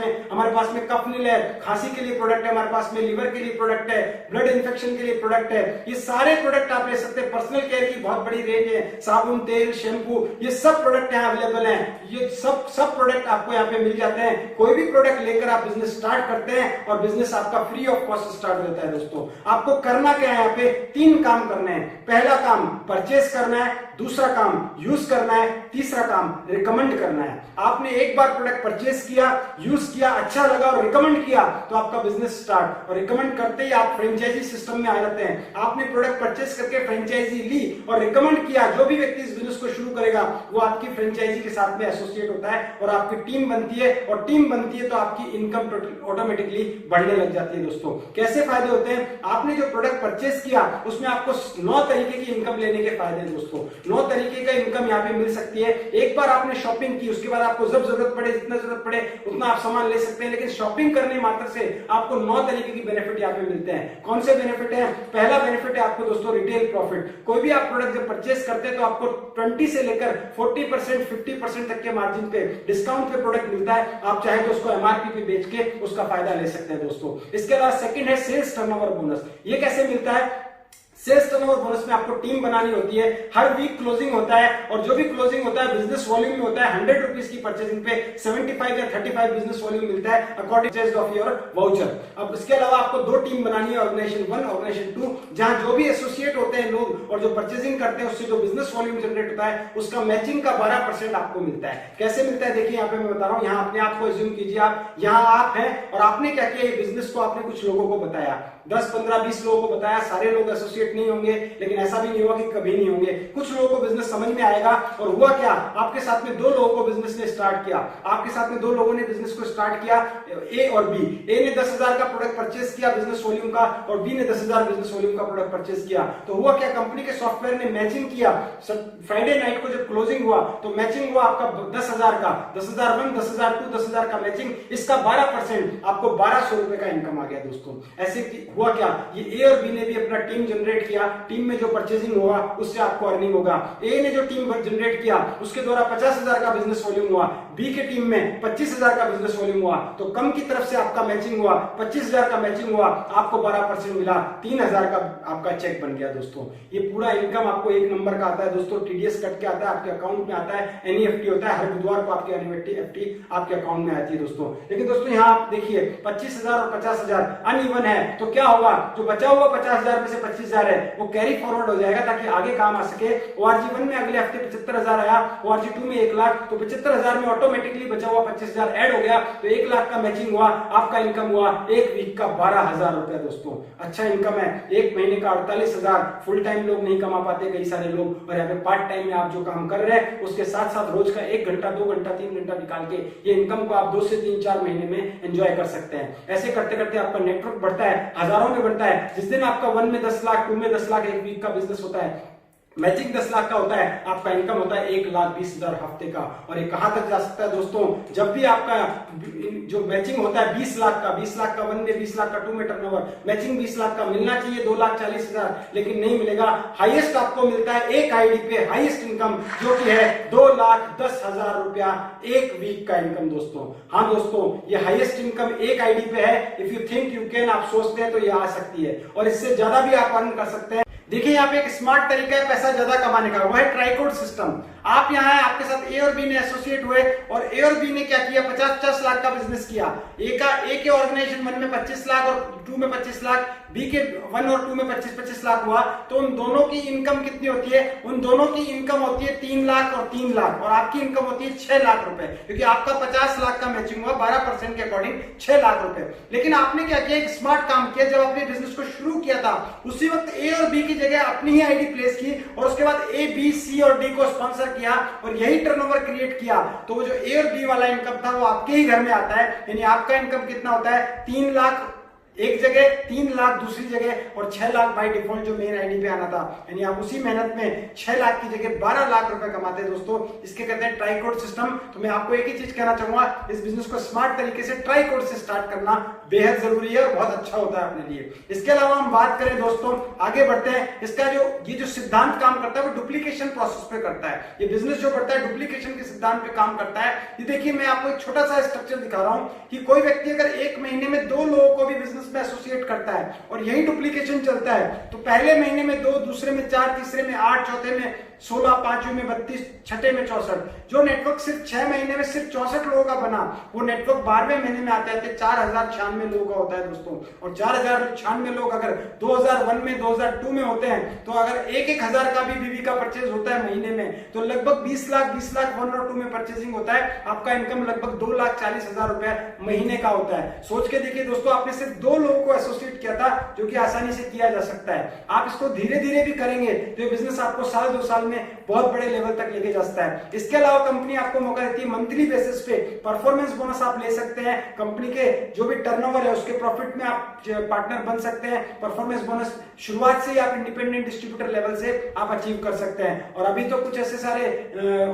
में कफनील है, खांसी के लिए प्रोडक्ट है हमारे पास में, लिवर के लिए प्रोडक्ट है, ब्लड इन्फेक्शन के लिए प्रोडक्ट है। ये सारे प्रोडक्ट आप ले सकते हैं। पर्सनल केयर की बहुत बड़ी रेंज है, साबुन, तेल, शैम्पू, ये सब प्रोडक्ट यहाँ अवेलेबल हैं। ये सब प्रोडक्ट आपको यहाँ पे मिल जाते हैं। कोई भी प्रोडक्ट लेकर आप बिजनेस स्टार्ट करते हैं और बिजनेस आपका फ्री ऑफ कॉस्ट स्टार्ट होता है। दोस्तों आपको करना क्या है, यहाँ पे 3 काम करने हैं। पहला काम परचेस करना है, दूसरा काम यूज करना है, तीसरा काम रिकमेंड करना है। आपने एक बार प्रोडक्ट परचेस किया, यूज किया, अच्छा लगा और रिकमेंड किया तो आपका बिजनेस स्टार्ट। और रिकमेंड करते ही आप फ्रेंचाइजी सिस्टम में आ जाते हैं। आपने प्रोडक्ट परचेस करके फ्रेंचाइजी ली और रिकमेंड किया, जो भी व्यक्ति इस बिजनेस को शुरू करेगा वो आपकी फ्रेंचाइजी के साथ में एसोसिएट होता है और आपकी टीम बनती है। और टीम बनती है तो आपकी इनकम ऑटोमेटिकली बढ़ने लग जाती है। दोस्तों कैसे फायदे होते हैं, आपने जो प्रोडक्ट परचेस किया उसमें आपको 9 तरीके की इनकम लेने के फायदे हैं। दोस्तों 9 तरीके का इनकम यहाँ पे मिल सकती है। एक बार आपने शॉपिंग की, उसके बाद आपको जब जरूरत पड़े, जितना जरूरत पड़े उतना आप सामान ले सकते हैं, लेकिन शॉपिंग करने मात्र से आपको 9 तरीके की बेनिफिट यहाँ पे मिलते हैं। कौन से बेनिफिट है? पहला बेनिफिट है आपको दोस्तों रिटेल प्रॉफिट। कोई भी आप प्रोडक्ट जब परचेस करते हैं तो आपको 20 से लेकर 40%, 50% तक के मार्जिन पे डिस्काउंट पे प्रोडक्ट मिलता है। आप चाहे तो उसको एमआरपी पे बेच के उसका फायदा ले सकते हैं। दोस्तों इसके अलावा सेकंड है सेल्स टर्नओवर बोनस। ये कैसे मिलता है? सेल्स टर्नओवर बोनस में आपको टीम बनानी होती है, हर वीक क्लोजिंग होता है और जो भी क्लोजिंग होता है बिजनेस वॉल्यूम में होता है। 100 रुपीज की परचेजिंग पे 75 या 35 बिजनेस वॉल्यूम मिलता है अकॉर्डिंग ऑफ योर वाउचर। अब इसके अलावा आपको दो टीम बनानी है, ऑर्गेनाइजेशन 1 ऑर्गेनाइजेशन 2, जहां जो भी एसोसिएट होते हैं लोग और जो परचेजिंग करते हैं उससे जो बिजनेस वॉल्यूम जनरेट होता है उसका मैचिंग का 12% आपको मिलता है। कैसे मिलता है देखिए यहाँ पे मैं बता रहा हूँ। यहाँ अपने आप को एज्यूम कीजिए, आप यहाँ आप हैं और आपने क्या किया, बिजनेस को आपने कुछ लोगों को बताया, 10 15 20 लोगों को बताया। सारे लोग एसोसिएट नहीं होंगे, लेकिन ऐसा भी नहीं होगा कि कभी नहीं होंगे। कुछ लोगों को बिजनेस समझ में आएगा। और हुआ क्या, आपके साथ में दो लोगों को बिजनेस ने स्टार्ट किया, आपके साथ में दो लोगों ने बिजनेस को स्टार्ट किया, ए और बी। ए ने 10,000 का प्रोडक्ट परचेज किया बिजनेस वॉल्यूम का और बी ने 10,000 बिजनेस वॉल्यूम का प्रोडक्ट परचेज किया। तो हुआ क्या, कंपनी के सॉफ्टवेयर ने मैचिंग किया। फ्राइडे नाइट को जब क्लोजिंग हुआ तो मैचिंग हुआ आपका 10,000 का, 10,001, 10,002, 10,000 का मैचिंग, इसका 12% आपको 1,200 रुपए का इनकम आ गया दोस्तों। ऐसे हुआ क्या, ये ए और बी ने भी अपना टीम जनरेट किया, टीम में जो परचेजिंग होगा उससे आपको अर्निंग होगा। ए ने जो टीम जनरेट किया उसके द्वारा 50,000 का बिजनेस वॉल्यूम हुआ, बी के टीम में 25,000 का बिजनेस वॉल्यूम हुआ। तो कम की तरफ से आपका मैचिंग हुआ, 25,000 का मैचिंग हुआ, आपको 12% मिला, 3,000 का आपका चेक बन गया दोस्तों। ये पूरा इनकम आपको एक नंबर का आता है दोस्तों। टीडीएस कट के आता है, आपके अकाउंट में आता है, एनईएफटी होता है, हर बुधवार को आपके एनईएफटी आपके अकाउंट में आती है दोस्तों। लेकिन दोस्तों यहाँ आप देखिए 25,000 और 50,000 अनइवन है, तो क्या होगा, जो बचा हुआ 50,000 में से 25,000 है वो कैरी फॉरवर्ड हो जाएगा ताकि आगे काम आ सके। ओआरजी 1 में अगले हफ्ते 75,000 आया, ओआरजी 2 में 1 लाख, तो 75,000 में ऑटोमेटिकली बचा हुआ 25,000 ऐड हो गया, तो 1 लाख का मैचिंग हुआ, आपका इनकम हुआ एक वीक का 12,000 रुपया दोस्तों। अच्छा इनकम है। एक महीने का 48,000 फुल टाइम लोग नहीं कमा पाते कई सारे लोग, और यहाँ पे पार्ट टाइम में आप जो काम कर रहे हैं उसके साथ साथ रोज का 1 घंटा 2 घंटा 3 घंटा निकाल के ये इनकम को आप 2 से 3-4 महीने में एंजॉय कर सकते हैं। ऐसे करते करते आपका नेटवर्क बढ़ता है, हजारों में बढ़ता है। जिस दिन आपका 1 में 10 लाख, 2 में 10 लाख एक वीक का बिजनेस होता है, मैचिंग 10 लाख का होता है, आपका इनकम होता है 1,20,000 हफ्ते का। और ये कहां तक जा सकता है दोस्तों, जब भी आपका जो मैचिंग होता है 20 लाख का, 20 लाख का 1 में, 20 लाख का 2 में टर्नओवर, मैचिंग 20 लाख का मिलना चाहिए 2,40,000, लेकिन नहीं मिलेगा। हाईएस्ट आपको मिलता है एक आईडी पे हाईएस्ट इनकम, जो कि है 2,10,000 रुपया एक वीक का इनकम दोस्तों। हाँ दोस्तों, ये हाईएस्ट इनकम एक आईडी पे है। If you think you can, आप सोचते हैं तो ये आ सकती है, और इससे ज्यादा भी आप अर्न कर सकते हैं। देखिए यहाँ पे एक स्मार्ट तरीका है पैसा ज्यादा कमाने का, वो है ट्राइकोड सिस्टम। आप यहाँ है, आपके साथ ए और बी ने एसोसिएट हुए और ए और बी ने क्या किया, 50-50 लाख का बिजनेस किया। ए के ऑर्गेनाइजेशन 1 में 25 लाख और 2 में 25 लाख, बी के 1 और 2 में 25-25 लाख हुआ, तो उन दोनों की इनकम कितनी होती है, उन दोनों की इनकम होती है 3 लाख और 3 लाख, और आपकी इनकम होती है 6 लाख रुपए, क्योंकि आपका 50 लाख का मैचिंग हुआ, 12% के अकॉर्डिंग 6 लाख रुपए। लेकिन आपने क्या किया, एक स्मार्ट काम किया। जब आपने बिजनेस को शुरू किया था उसी वक्त ए और बी की जगह अपनी ही आईडी प्लेस की, और उसके बाद ए बी सी और डी को स्पॉन्सर किया और यही टर्नओवर क्रिएट किया। तो वो जो ए और बी वाला इनकम था वो आपके ही घर में आता है। यानी आपका इनकम कितना होता है, 3 लाख एक जगह, 3 लाख दूसरी जगह, और 6 लाख बाय डिफॉल्ट जो मेन आईडी पे आना था। यानी आप उसी मेहनत में 6 लाख की जगह 12 लाख रुपए कमाते हैं दोस्तों। इसके कहते हैं ट्राइकोड सिस्टम। तो मैं आपको एक ही चीज कहना चाहूंगा, इस बिजनेस को स्मार्ट तरीके से ट्राइकोड से स्टार्ट करना बेहद जरूरी है और बहुत अच्छा होता है अपने लिए। इसके अलावा हम बात करें दोस्तों, आगे बढ़ते हैं, इसका ये जो सिद्धांत काम करता है वो डुप्लीकेशन प्रोसेस पे करता है। ये बिजनेस जो करता है डुप्लीकेशन के सिद्धांत पे काम करता है। ये देखिए मैं आपको एक छोटा सा स्ट्रक्चर दिखा रहा हूं कि कोई व्यक्ति अगर एक महीने में 2 लोगों को भी बिजनेस में एसोसिएट करता है और यही डुप्लीकेशन चलता है, तो पहले महीने में 2, दूसरे में 4, तीसरे में 8, चौथे में 16, पांचवें में 32, छठे में 64। जो नेटवर्क सिर्फ 6 महीने में सिर्फ 64 लोगों का बना, वो नेटवर्क 12वें महीने में आते आते 4,096 लोगों का होता है दोस्तों। और 4,096 लोग अगर 2001 में 2002 में होते हैं, तो अगर 1,000 का भी बीवी का परचेज होता है महीने में, तो लगभग 20 लाख 1 और 2 में परचेजिंग होता है। आपका इनकम लगभग 2,40,000 रुपए महीने का होता है। सोच के देखिए दोस्तों, आपने सिर्फ 2 लोगों को एसोसिएट किया था, जो कि आसानी से किया जा सकता है। आप इसको धीरे धीरे भी करेंगे तो ये बिजनेस आपको 1-2 साल में बहुत बड़े लेवल तक लेके जा सकता है। इसके अलावा कंपनी आपको मौका देती है मंथली बेसिस पे परफॉर्मेंस बोनस आप ले सकते हैं। कंपनी के जो भी टर्नओवर है उसके प्रॉफिट में आप पार्टनर बन सकते हैं। परफॉर्मेंस बोनस शुरुआत से ही आप इंडिपेंडेंट डिस्ट्रीब्यूटर लेवल से आप अचीव कर सकते हैं। और अभी तो कुछ ऐसे सारे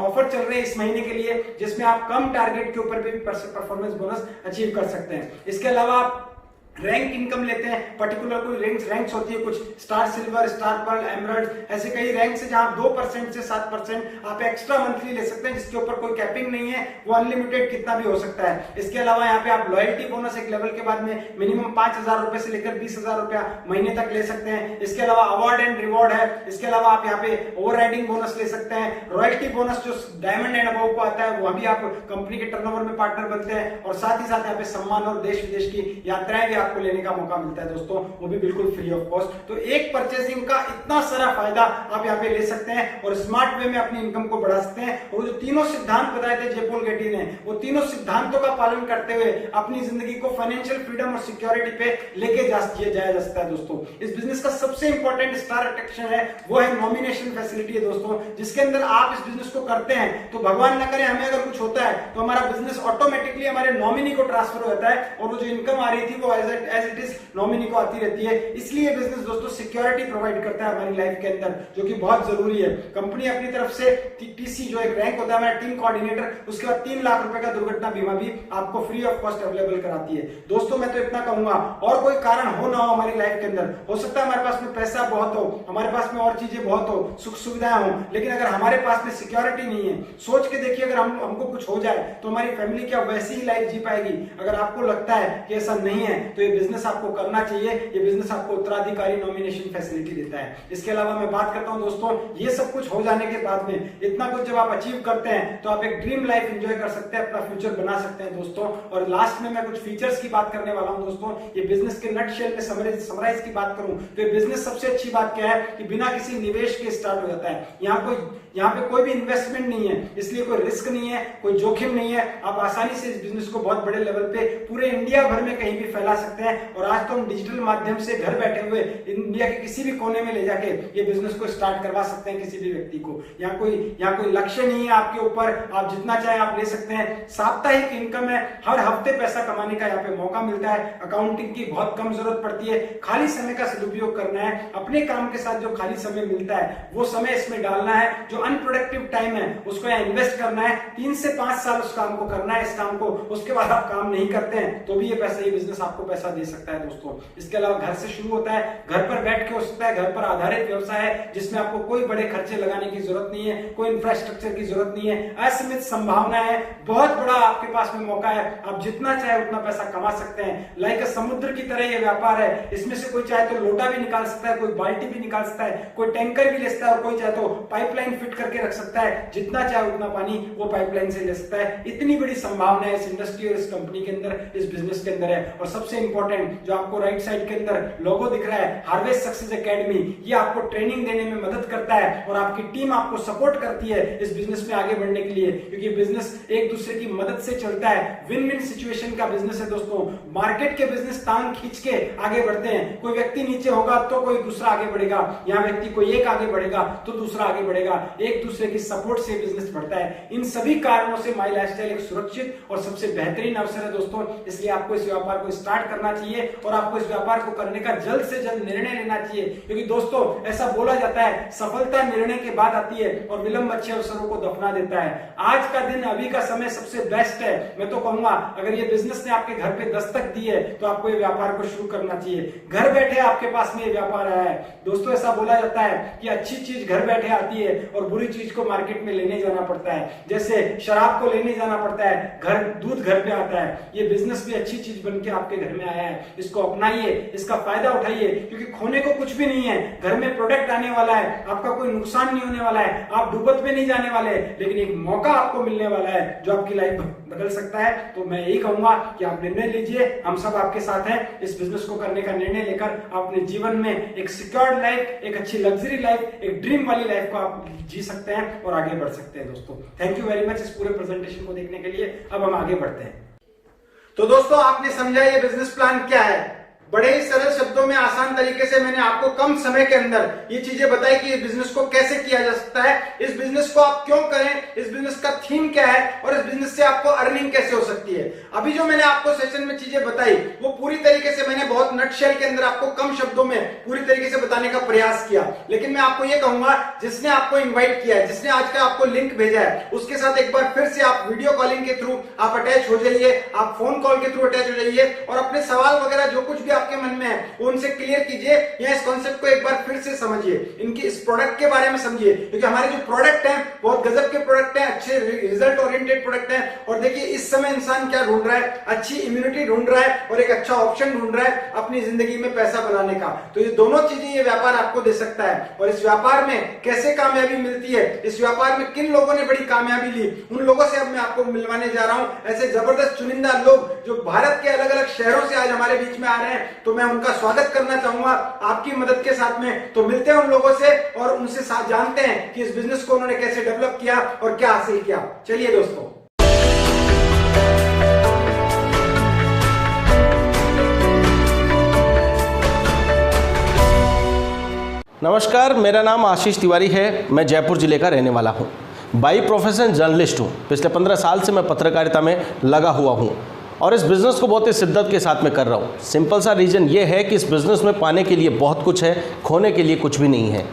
ऑफर चल रहे हैं इस महीने के लिए, जिसमें आप कम टारगेट के ऊपर भी परफॉर्मेंस बोनस अचीव कर सकते हैं। इसके अलावा आप रैंक इनकम लेते हैं, पर्टिकुलर कोई रैंक्स होती है, कुछ star silver, star pearl, emerald, ऐसे कई रैंक्स है जहां 2% से 7% आप एक्स्ट्रा मंथली ले सकते हैं, जिसके ऊपर कोई कैपिंग नहीं है, वो अनलिमिटेड कितना भी हो सकता है। इसके अलावा यहाँ पे आप लॉयल्टी बोनस एक लेवल के बाद में मिनिमम 5,000 रुपए से लेकर 20,000 रुपया महीने तक ले सकते हैं। इसके अलावा अवार्ड एंड रिवॉर्ड है। इसके अलावा आप यहाँ पे ओवर राइडिंग बोनस ले सकते हैं। रॉयल्टी बोनस जो डायमंड एंड अबव को आता है, वो भी आप कंपनी के टर्नओवर में पार्टनर बनते हैं, और साथ ही साथ यहाँ पे सम्मान और देश विदेश की यात्राएं भी आपको लेने का मौका मिलता है दोस्तों, वो भी बिल्कुल फ्री ऑफ कॉस्ट। तो एक परचेसिंग का इतना सारा फायदा आप यहाँ पे ले सकते हैं और स्मार्ट वे में अपनी इनकम को बढ़ा सकते हैं। और जो तीनों सिद्धांत बताए थे जे पॉल गेटी ने, वो तीनों सिद्धांतों का पालन करते हुए अपनी जिंदगी को फाइनेंशियल फ्रीडम और सिक्योरिटी पे लेके जाया जा सकता है दोस्तों। इस बिजनेस का सबसे इंपॉर्टेंट स्टार अट्रैक्शन है, वो है नॉमिनेशन फैसिलिटी है दोस्तों, जिसके अंदर आप इस बिजनेस को करते हैं तो भगवान न करे हमें अगर कुछ होता है तो हमारा बिजनेस ऑटोमेटिकली हमारे नॉमिनी को ट्रांसफर हो जाता है, और वो जो इनकम आ रही थी वो एज इट इज नॉमिनी को आती रहती है। इसलिए बिजनेस दोस्तों सिक्योरिटी प्रोवाइड करता है हमारी लाइफ के अंदर, जो कि बहुत जरूरी है। कंपनी अपनी तरफ से टीसी जो एक रैंक होता है हमारा टीम कोऑर्डिनेटर, उसके बाद 3 लाख रुपए का दुर्घटना बीमा भी आपको फ्री ऑफ कॉस्ट अवेलेबल कराती है। दोस्तों मैं तो इतना कहूंगा, और कोई कारण हो ना हो हमारी लाइफ के अंदर, हो सकता है हमारे पास में पैसा बहुत हो, हमारे पास में और चीजें बहुत हो, सुख सुविधाएं हो, लेकिन अगर हमारे पास में सिक्योरिटी नहीं है, सोच के देखिए अगर हमको कुछ हो जाए तो हमारी फैमिली क्या वैसी ही लाइफ जी पाएगी? अगर आपको लगता है कि ऐसा नहीं है तो ये बिजनेस आपको करना चाहिए। ये बिजनेस आपको उत्तराधिकारी नॉमिनेशन फैसिलिटी देता है। इसके अलावा मैं बात करता हूं दोस्तों, ये सब कुछ हो जाने के बाद में, इतना कुछ जब आप अचीव करते हैं तो आप एक ड्रीम लाइफ एंजॉय कर सकते हैं, अपना फ्यूचर बना सकते हैं दोस्तों। और लास्ट में मैं कुछ फीचर्स की बात करने वाला हूं दोस्तों। ये बिजनेस के नटशेल में समराइज की बात करूं तो ये बिजनेस सबसे अच्छी बात क्या है कि बिना किसी निवेश के स्टार्ट हो जाता है। यहाँ पे कोई भी इन्वेस्टमेंट नहीं है, इसलिए कोई रिस्क नहीं है, कोई जोखिम नहीं है। आप आसानी से इस बिजनेस को बहुत बड़े लेवल पे पूरे इंडिया भर में कहीं भी फैला सकते हैं। और आज तो हम डिजिटल माध्यम से घर बैठे हुए इंडिया के किसी भी कोने में ले जाके ये बिजनेस को स्टार्ट करवा सकते हैं किसी भी व्यक्ति को। यहाँ कोई लक्ष्य नहीं है आपके ऊपर, आप जितना चाहे आप ले सकते हैं। साप्ताहिक इनकम है, हर हफ्ते पैसा कमाने का यहाँ पे मौका मिलता है। अकाउंटिंग की बहुत कम जरूरत पड़ती है, खाली समय का सदुपयोग करना है। अपने काम के साथ जो खाली समय मिलता है वो समय इसमें डालना है। जो अनप्रोडक्टिव टाइम है उसको यहाँ इन्वेस्ट करना है। 3 से 5 साल उस काम को करना है, इस काम को, उसके बाद आप काम नहीं करते हैं तो भी ये बिजनेस आपको पैसा दे सकता है दोस्तों। इसके अलावा घर से शुरू होता है, घर पर बैठ के हो सकता है, घर पर आधारित व्यवसाय है जिसमें आपको कोई बड़े खर्चे लगाने की जरूरत नहीं है, कोई इंफ्रास्ट्रक्चर की जरूरत नहीं है। असीमित संभावना है, बहुत बड़ा आपके पास में मौका है, आप जितना चाहे उतना पैसा कमा सकते हैं। लाइक समुद्र की तरह ये व्यापार है, इसमें से कोई चाहे तो लोटा भी निकाल सकता है, कोई बाल्टी भी निकाल सकता है, कोई टैंकर भी ले सकता है, और कोई चाहे तो पाइपलाइन फिट करके रख सकता है। जितना चाहे उतना पानी वो पाइपलाइन से ले सकता है। इतनी बड़ी संभावना है इस इंडस्ट्री और इस कंपनी के अंदर, इस बिजनेस के अंदर है। और सबसे इंपॉर्टेंट जो आपको राइट साइड के अंदर लोगो दिख रहा है, हार्वेस्ट सक्सेस एकेडमी, ये आपको ट्रेनिंग देने में मदद करता है और आपकी टीम आपको सपोर्ट करती है इस बिजनेस में आगे बढ़ने के लिए, क्योंकि बिजनेस एक दूसरे की मदद से चलता है। विन विन सिचुएशन का बिजनेस है दोस्तों। मार्केट के बिजनेस टांग खींच के आगे बढ़ते हैं, कोई व्यक्ति नीचे होगा तो कोई दूसरा आगे बढ़ेगा, यहाँ व्यक्ति कोई एक आगे बढ़ेगा तो दूसरा आगे बढ़ेगा, एक दूसरे की सपोर्ट से बिजनेस बढ़ता है। इन सभी कारणों से माई लाइफस्टाइल एक सुरक्षित और सबसे बेहतरीन अवसर है दोस्तों। इसलिए आपको इस व्यापार को स्टार्ट करना चाहिए और आपको इस व्यापार को करने का जल्द से जल्द निर्णय लेना चाहिए, क्योंकि दोस्तों ऐसा बोला जाता है सफलता निर्णय के बाद आती है और विलंब अच्छे अवसरों को दफना देता है। आज का दिन, अभी का समय सबसे बेस्ट है। मैं तो कहूंगा अगर ये बिजनेस ने आपके घर पे दस्तक दी है तो आपको ये व्यापार को शुरू करना चाहिए। घर बैठे आपके पास में ये व्यापार आया है दोस्तों। ऐसा बोला जाता है कि अच्छी चीज घर बैठे आती है और बुरी चीज को मार्केट में लेने जाना पड़ता है। जैसे शराब को लेने जाना पड़ता है, दूध घर पे आता है। ये बिजनेस भी अच्छी चीज बन के आपके घर में आया है, इसको अपनाइए, इसका फायदा उठाइए, क्योंकि खोने को कुछ भी नहीं है। घर में प्रोडक्ट आने वाला है, आपका कोई नुकसान नहीं होने वाला है, आप डूबत में नहीं जाने वाले, लेकिन एक मौका आपको मिलने वाला है जो आपकी लाइफ बदल सकता है। तो मैं यही कहूंगा कि आप निर्णय लीजिए, हम सब आपके साथ हैं। इस बिजनेस को करने का निर्णय लेकर आप अपने जीवन में एक सिक्योर्ड लाइफ, एक अच्छी लग्जरी लाइफ, एक ड्रीम वाली लाइफ को आप जी सकते हैं और आगे बढ़ सकते हैं दोस्तों। थैंक यू वेरी मच इस पूरे प्रेजेंटेशन को देखने के लिए। अब हम आगे बढ़ते हैं। तो दोस्तों आपने समझा ये बिजनेस प्लान क्या है। बड़े ही सरल शब्दों में आसान तरीके से मैंने आपको कम समय के अंदर ये चीजें बताई कि इस बिजनेस को कैसे किया जा सकता है, इस बिजनेस को आप क्यों करें, इस बिजनेस का थीम क्या है और इस बिजनेस से आपको अर्निंग कैसे हो सकती है। अभी जो मैंने आपको सेशन में चीजें बताई वो पूरी तरीके से मैंने बहुत नटशेल के अंदर आपको कम शब्दों में पूरी तरीके से बताने का प्रयास किया। लेकिन मैं आपको ये कहूंगा, जिसने आपको इन्वाइट किया है, जिसने आज का आपको लिंक भेजा है, उसके साथ एक बार फिर से आप वीडियो कॉलिंग के थ्रू आप अटैच हो जाइए, आप फोन कॉल के थ्रू अटैच हो जाइए और अपने सवाल वगैरह जो कुछ भी आपके मन में है वो उनसे क्लियर कीजिए या इस कॉन्सेप्ट को एक बार फिर से समझिए, इनकी इस प्रोडक्ट के बारे में समझिए, क्योंकि हमारे जो प्रोडक्ट हैं बहुत गजब के प्रोडक्ट हैं, अच्छे रिजल्ट ओरिएंटेड प्रोडक्ट हैं। और देखिए इस समय इंसान क्या ढूंढ रहा है, अच्छी इम्यूनिटी ढूंढ रहा है और एक अच्छा ऑप्शन ढूंढ रहा है अपनी जिंदगी में पैसा बनाने का। तो ये दोनों चीजें ये व्यापार आपको दे सकता है। और इस व्यापार में कैसे कामयाबी मिलती है, इस व्यापार में किन लोगों ने बड़ी कामयाबी ली, उन लोगों से अब मैं आपको मिलवाने जा रहा हूं। ऐसे जबरदस्त चुनिंदा लोग जो भारत के अलग अलग शहरों से आज हमारे बीच में आ रहे हैं, तो मैं उनका स्वागत करना चाहूंगा आपकी मदद के साथ में। तो मिलते हैं उन लोगों से और उनसे साथ जानते हैं कि इस बिजनेस को उन्होंने कैसे डेवलप किया और क्या हासिल किया। चलिए दोस्तों।
नमस्कार, मेरा नाम आशीष तिवारी है। मैं जयपुर जिले का रहने वाला हूँ। बाई प्रोफेशन जर्नलिस्ट हूँ। पिछले 15 साल से मैं पत्रकारिता में लगा हुआ हूँ और इस बिज़नेस को बहुत ही शिद्दत के साथ में कर रहा हूँ। सिंपल सा रीज़न ये है कि इस बिज़नेस में पाने के लिए बहुत कुछ है, खोने के लिए कुछ भी नहीं है।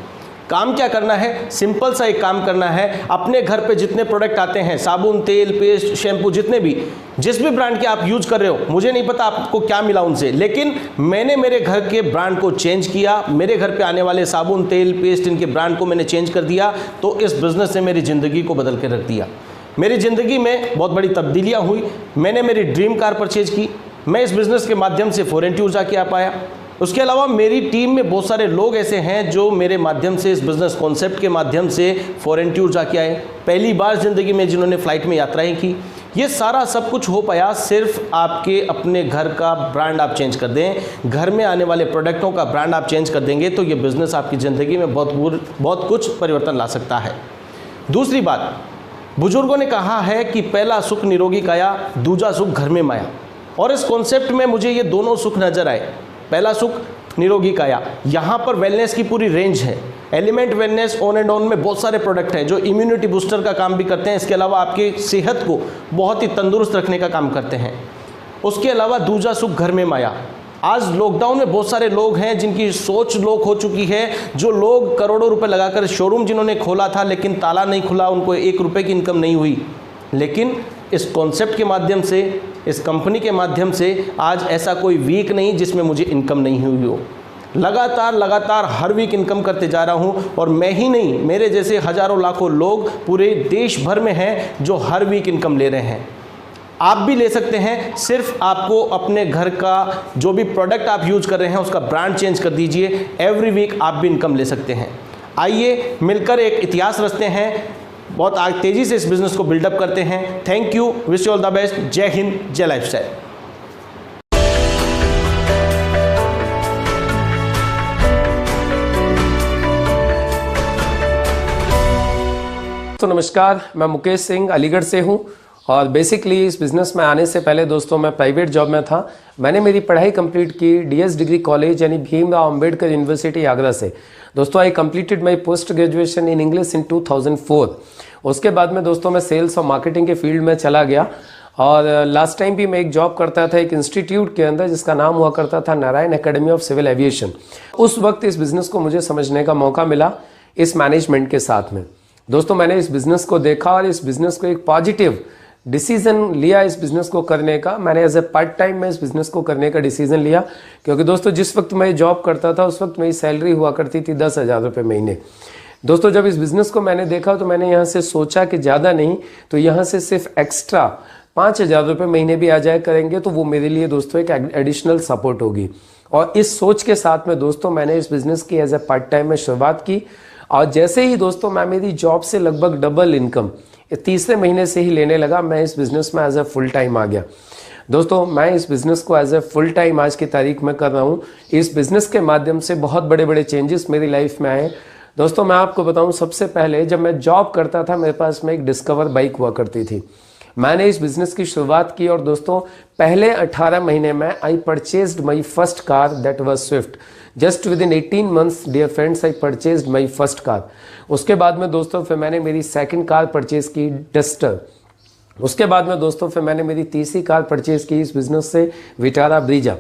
काम क्या करना है, सिंपल सा एक काम करना है। अपने घर पे जितने प्रोडक्ट आते हैं, साबुन, तेल, पेस्ट, शैम्पू, जितने भी जिस भी ब्रांड के आप यूज कर रहे हो, मुझे नहीं पता आपको क्या मिला उनसे, लेकिन मैंने मेरे घर के ब्रांड को चेंज किया। मेरे घर पे आने वाले साबुन, तेल, पेस्ट, इनके ब्रांड को मैंने चेंज कर दिया। तो इस बिज़नेस ने मेरी ज़िंदगी को बदल के रख दिया। मेरी ज़िंदगी में बहुत बड़ी तब्दीलियाँ हुई। मैंने मेरी ड्रीम कार परचेज की। मैं इस बिज़नेस के माध्यम से फॉरेन टूर जाके आ पाया। उसके अलावा मेरी टीम में बहुत सारे लोग ऐसे हैं जो मेरे माध्यम से, इस बिज़नेस कॉन्सेप्ट के माध्यम से फॉरेन टूर जाके आए। पहली बार ज़िंदगी में जिन्होंने फ़्लाइट में यात्राएं की। ये सारा सब कुछ हो पाया सिर्फ आपके अपने घर का ब्रांड आप चेंज कर दें, घर में आने वाले प्रोडक्टों का ब्रांड आप चेंज कर देंगे तो ये बिज़नेस आपकी ज़िंदगी में बहुत कुछ परिवर्तन ला सकता है। दूसरी बात, बुजुर्गों ने कहा है कि पहला सुख निरोगी काया, दूजा सुख घर में माया। और इस कॉन्सेप्ट में मुझे ये दोनों सुख नज़र आए। पहला सुख निरोगी काया, यहाँ पर वेलनेस की पूरी रेंज है। Element wellness on and on में बहुत सारे प्रोडक्ट हैं जो इम्यूनिटी बूस्टर का काम भी करते हैं। इसके अलावा आपकी सेहत को बहुत ही तंदुरुस्त रखने का काम करते हैं। उसके अलावा दूजा सुख घर में माया। आज लॉकडाउन में बहुत सारे लोग हैं जिनकी सोच लोग हो चुकी है, जो लोग करोड़ों रुपए लगाकर शोरूम जिन्होंने खोला था लेकिन ताला नहीं खुला, उनको 1 रुपये की इनकम नहीं हुई। लेकिन इस कॉन्सेप्ट के माध्यम से, इस कंपनी के माध्यम से आज ऐसा कोई वीक नहीं जिसमें मुझे इनकम नहीं हुई हो। लगातार हर वीक इनकम करते जा रहा हूं। और मैं ही नहीं, मेरे जैसे हज़ारों लाखों लोग पूरे देश भर में हैं जो हर वीक इनकम ले रहे हैं। आप भी ले सकते हैं। सिर्फ आपको अपने घर का जो भी प्रोडक्ट आप यूज कर रहे हैं उसका ब्रांड चेंज कर दीजिए। एवरी वीक आप भी इनकम ले सकते हैं। आइए मिलकर एक इतिहास रचते हैं, बहुत तेज़ी से इस बिज़नेस को बिल्डअप करते हैं। Thank you, wish you all the best. Jai Hind, जय लाइफस्टाइल।
तो नमस्कार, मैं मुकेश सिंह अलीगढ़ से हूं और बेसिकली इस बिज़नेस में आने से पहले दोस्तों मैं प्राइवेट जॉब में था। मैंने मेरी पढ़ाई कंप्लीट की डीएस डिग्री कॉलेज यानी भीमराव अंबेडकर यूनिवर्सिटी आगरा से। दोस्तों I completed my post graduation in English in 2004। उसके बाद में दोस्तों मैं सेल्स और मार्केटिंग के फील्ड में चला गया और लास्ट टाइम भी मैं एक जॉब करता था एक इंस्टीट्यूट के अंदर जिसका नाम हुआ करता था Narayan academy of civil aviation. उस वक्त इस बिज़नेस को मुझे समझने का मौका मिला इस मैनेजमेंट के साथ में। दोस्तों मैंने इस बिज़नेस को देखा और इस बिज़नेस को एक पॉजिटिव डिसीजन लिया इस बिज़नेस को करने का। मैंने एज ए पार्ट टाइम में इस बिज़नेस को करने का डिसीजन लिया, क्योंकि दोस्तों जिस वक्त मैं जॉब करता था उस वक्त मेरी सैलरी हुआ करती थी 10,000 रुपये महीने। दोस्तों जब इस बिज़नेस को मैंने देखा तो मैंने यहाँ से सोचा कि ज़्यादा नहीं तो यहाँ से सिर्फ एक्स्ट्रा 5,000 रुपये महीने भी आ जाए करेंगे तो वो मेरे लिए दोस्तों एक एडिशनल सपोर्ट होगी। और इस सोच के साथ में दोस्तों मैंने इस बिज़नेस की एज ए पार्ट टाइम में शुरुआत की। और जैसे ही दोस्तों मैं मेरी जॉब से लगभग डबल इनकम तीसरे महीने से ही लेने लगा, मैं इस बिज़नेस में एज ए फुल टाइम आ गया। दोस्तों मैं इस बिज़नेस को एज ए फुल टाइम आज की तारीख में कर रहा हूँ। इस बिज़नेस के माध्यम से बहुत बड़े बड़े चेंजेस मेरी लाइफ में आए। दोस्तों मैं आपको बताऊँ, सबसे पहले जब मैं जॉब करता था मेरे पास में एक डिस्कवर बाइक हुआ करती थी मैंने इस बिजनेस की शुरुआत की और दोस्तों पहले 18 महीने में I purchased my first car, that was Swift. Just with in 18 months dear friends I purchased my first car. उसके बाद में दोस्तों फिर मैंने मेरी सेकंड कार परचेज की, डस्टर। उसके बाद में दोस्तों फिर मैंने मेरी तीसरी कार परचेज की इस बिजनेस से, विटारा ब्रीजा।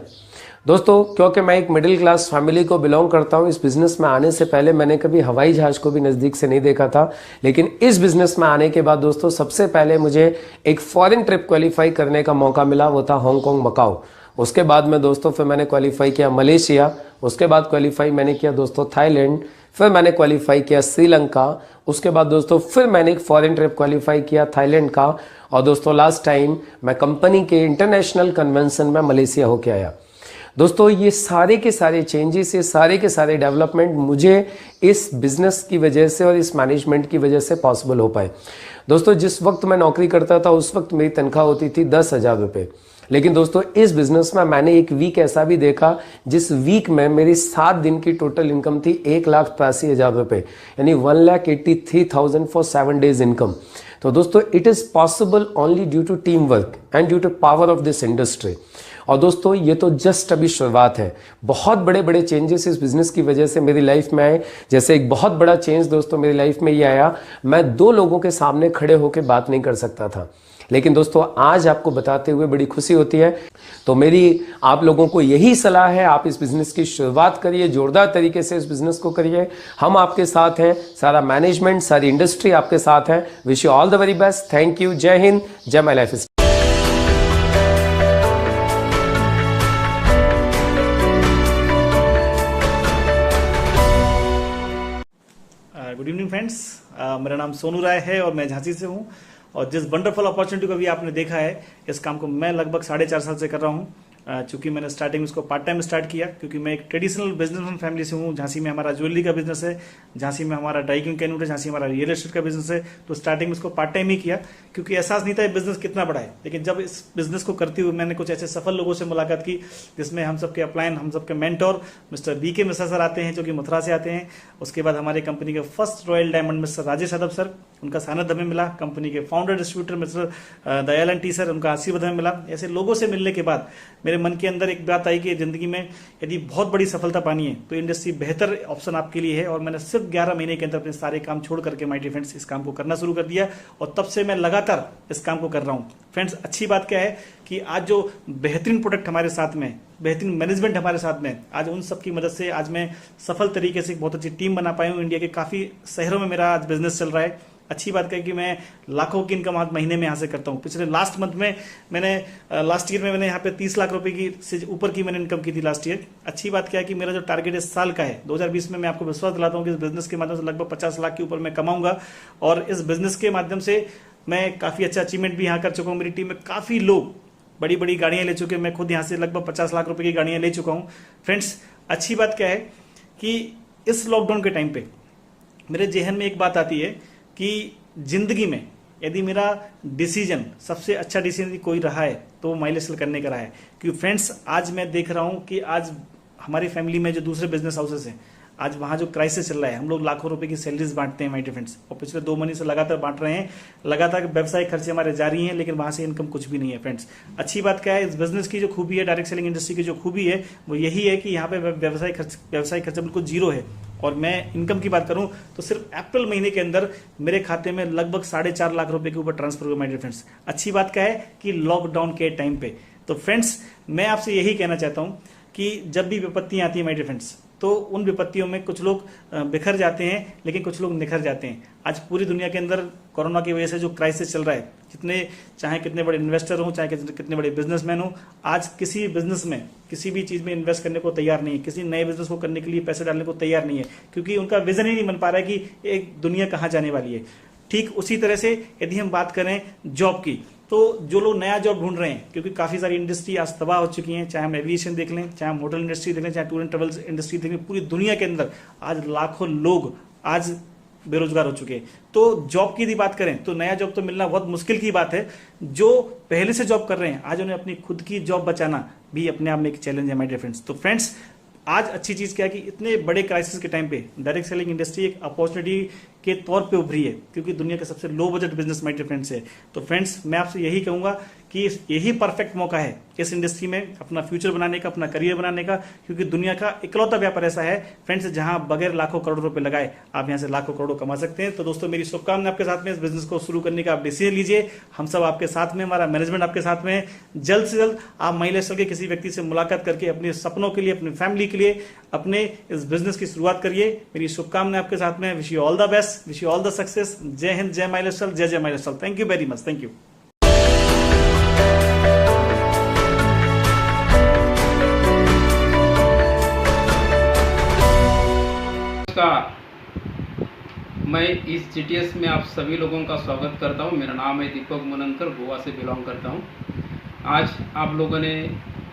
दोस्तों क्योंकि मैं एक मिडिल क्लास फैमिली को बिलोंग करता हूं, इस बिजनेस में आने से पहले मैंने कभी हवाई जहाज को भी नज़दीक से नहीं देखा था, लेकिन इस बिजनेस में आने के बाद दोस्तों सबसे पहले मुझे एक फॉरेन ट्रिप क्वालिफाई करने का मौका मिला, वो था हांगकांग, मकाओ। उसके बाद में दोस्तों फिर मैंने क्वालिफाई किया मलेशिया, उसके बाद क्वालिफाई मैंने किया दोस्तों थाईलैंड, फिर मैंने क्वालिफाई किया श्रीलंका, उसके बाद दोस्तों फिर मैंने एक फॉरेन ट्रिप क्वालिफाई किया थाईलैंड का, और दोस्तों लास्ट टाइम मैं कंपनी के इंटरनेशनल कन्वेंशन में मलेशिया होके आया। दोस्तों ये सारे के सारे चेंजेस, ये सारे के सारे डेवलपमेंट मुझे इस बिजनेस की वजह से और इस मैनेजमेंट की वजह से पॉसिबल हो पाए। दोस्तों जिस वक्त मैं नौकरी करता था उस वक्त मेरी तनख्वाह होती थी 10,000 रुपये, लेकिन दोस्तों इस बिजनेस में मैंने एक वीक ऐसा भी देखा जिस वीक में मेरी 7 दिन की टोटल इनकम थी 1,83,000 रुपये, यानी 1,83,000 फॉर 7 डेज इनकम। तो दोस्तों it is possible only due to team work and due to power of this industry. और दोस्तों ये तो जस्ट अभी शुरुआत है, बहुत बड़े बड़े चेंजेस इस बिजनेस की वजह से मेरी लाइफ में आए। जैसे एक बहुत बड़ा चेंज दोस्तों मेरी लाइफ में ये आया, मैं 2 लोगों के सामने खड़े होकर बात नहीं कर सकता था, लेकिन दोस्तों आज आपको बताते हुए बड़ी खुशी होती है। तो मेरी आप लोगों को यही सलाह है, आप इस बिजनेस की शुरुआत करिए, जोरदार तरीके से इस बिजनेस को करिए। हम आपके साथ हैं, सारा मैनेजमेंट, सारी इंडस्ट्री आपके साथ है। Wish you all the very best. Thank you. जय Hind, Jai my life.
Good evening friends, मेरा नाम सोनू राय है और मैं झांसी से हूं। और जिस वंडरफुल अपॉर्चुनिटी को भी आपने देखा है, इस काम को मैं लगभग 4.5 साल से कर रहा हूं। चूंकि मैंने स्टार्टिंग इसको पार्ट टाइम स्टार्ट किया, क्योंकि मैं एक ट्रेडिशनल बिजनेसमैन फैमिली से हूँ। झांसी में हमारा ज्वेलरी का बिजनेस है, झांसी में हमारा ड्राई क्लीन कैनूट है, झांसी हमारा रियल एस्टेट का बिजनेस है। तो स्टार्टिंग में इसको पार्ट टाइम ही किया, क्योंकि एहसास नहीं था ये बिजनेस कितना बड़ा है। लेकिन जब इस बिजनेस को करते हुए मैंने कुछ ऐसे सफल लोगों से मुलाकात की, जिसमें हम सबके अपलाइन, हम सबके mentor mister BK Mishra sir आते हैं, जो कि मथुरा से आते हैं। उसके बाद हमारे कंपनी के first royal diamond mister Rajesh Yadav sir, उनका सानिध्य हमें मिला। कंपनी के founder distributor mister Dayalan T sir, उनका आशीर्वाद हमें मिला। ऐसे लोगों से मिलने के बाद मेरे मन के अंदर एक बात आई कि जिंदगी में यदि बहुत बड़ी सफलता पानी है तो इंडस्ट्री बेहतर ऑप्शन आपके लिए है। और मैंने सिर्फ 11 महीने के अंदर अपने सारे काम छोड़ करके माय डियर फ्रेंड्स इस काम को करना शुरू कर दिया, और तब से मैं लगातार इस काम को कर रहा हूं। फ्रेंड्स अच्छी बात क्या है कि आज जो बेहतरीन प्रोडक्ट हमारे साथ में, बेहतरीन मैनेजमेंट हमारे साथ में, आज उन सब की मदद से आज मैं सफल तरीके से बहुत अच्छी टीम बना पाया हूं। इंडिया के काफी शहरों में मेरा आज बिजनेस चल रहा है। अच्छी बात क्या है कि मैं लाखों की इनकम आज महीने में यहाँ से करता हूँ। पिछले लास्ट मंथ में लास्ट ईयर में मैंने यहाँ पे 30 लाख रुपए की से ऊपर की मैंने इनकम की थी लास्ट ईयर। अच्छी बात क्या है कि मेरा जो टारगेट इस साल का है 2020 में, मैं आपको विश्वास दिलाता हूँ कि इस बिजनेस के माध्यम से लगभग 50 लाख के ऊपर मैं कमाऊंगा। और इस बिजनेस के माध्यम से मैं काफी अच्छा अचीवमेंट भी यहाँ कर चुका हूँ। मेरी टीम में काफी लोग बड़ी बड़ी गाड़ियां ले चुके हैं, मैं खुद यहाँ से लगभग 50 लाख रुपए की गाड़ियां ले चुका हूँ। फ्रेंड्स अच्छी बात क्या है कि इस लॉकडाउन के टाइम पे मेरे जहन में एक बात आती है कि जिंदगी में यदि मेरा डिसीजन, सबसे अच्छा डिसीजन कोई रहा है तो वो माइलेज सेल करने का रहा है। क्योंकि फ्रेंड्स आज मैं देख रहा हूं कि आज हमारी फैमिली में जो दूसरे बिजनेस हाउसेस हैं, आज वहां जो क्राइसिस चल रहा है, हम लोग लाखों रुपए की सैलरीज बांटते हैं माय डियर फ्रेंड्स, और पिछले 2 महीने से लगातार बांट रहे हैं। लगातार व्यवसायिक खर्चे हमारे जारी हैं, लेकिन वहां से इनकम कुछ भी नहीं है। फ्रेंड्स अच्छी बात क्या है, इस बिजनेस की जो खूबी है, डायरेक्ट सेलिंग इंडस्ट्री की जो खूबी है वो यही है कि यहाँ पे व्यवसायिक खर्चा बिल्कुल जीरो है। और मैं इनकम की बात करूं तो सिर्फ अप्रैल महीने के अंदर मेरे खाते में लगभग 4.5 लाख रुपए के ऊपर ट्रांसफर हुआ माय डियर फ्रेंड्स। अच्छी बात क्या है कि लॉकडाउन के टाइम पे। तो फ्रेंड्स मैं आपसे यही कहना चाहता हूं कि जब भी विपत्तियां आती है माय डियर फ्रेंड्स, तो उन विपत्तियों में कुछ लोग बिखर जाते हैं, लेकिन कुछ लोग निखर जाते हैं। आज पूरी दुनिया के अंदर कोरोना की वजह से जो क्राइसिस चल रहा है, चाहे कितने बड़े इन्वेस्टर हो, चाहे कितने बड़े बिजनेसमैन हो, आज किसी बिजनेस में, किसी भी चीज में इन्वेस्ट करने को तैयार नहीं है, किसी नए बिजनेस को करने के लिए पैसे डालने को तैयार नहीं है, क्योंकि उनका विजन ही नहीं बन पा रहा है कि एक दुनिया कहाँ जाने वाली है। ठीक उसी तरह से यदि हम बात करें जॉब की, तो जो लोग नया जॉब ढूंढ रहे हैं, क्योंकि काफी सारी इंडस्ट्री आज तबाह हो चुकी हैं, चाहे हम एविएशन देख लें, चाहे हम होटल इंडस्ट्री देख लें, चाहे टूर एंड ट्रेवल्स इंडस्ट्री देख लें, पूरी दुनिया के अंदर आज लाखों लोग आज बेरोजगार हो चुके हैं। तो जॉब की यदि बात करें तो नया जॉब तो मिलना बहुत मुश्किल की बात है। जो पहले से जॉब कर रहे हैं, आज उन्हें अपनी खुद की जॉब बचाना भी अपने आप में एक चैलेंज है माय डियर फ्रेंड्स। तो फ्रेंड्स आज अच्छी चीज क्या है कि इतने बड़े क्राइसिस के टाइम पे डायरेक्ट सेलिंग इंडस्ट्री एक अपॉर्चुनिटी के तौर पे उभरी है, क्योंकि दुनिया के सबसे low budget business my dear friends है। तो फ्रेंड्स, मैं आपसे यही कहूंगा कि यही परफेक्ट मौका है इस इंडस्ट्री में अपना फ्यूचर बनाने का, अपना करियर बनाने का, क्योंकि दुनिया का इकलौता व्यापार ऐसा है फ्रेंड्स जहां बगैर लाखों करोड़ों रुपए लगाए आप यहां से लाखों करोड़ों कमा सकते हैं। तो दोस्तों, मेरी शुभकामना आपके साथ में इस बिजनेस को शुरू करने का आप डिसीजन लीजिए। हम सब आपके साथ में, हमारा मैनेजमेंट आपके साथ में। जल्द से जल्द आप महिला स्तर के किसी व्यक्ति से मुलाकात करके अपने सपनों के लिए, अपनी फैमिली के लिए, अपने इस बिजनेस की शुरुआत करिए। मेरी शुभकामनाएं आपके साथ में। Wish you all the best, wish you all the success. जय हिंद, जय महिला स्तर, जय जय महिला स्तर। Thank you very much, thank you.
नमस्कार, मैं इस GTS में आप सभी लोगों का स्वागत करता हूं। मेरा नाम है दीपक मुनंकर, गोवा से बिलोंग करता हूं। आज आप लोगों ने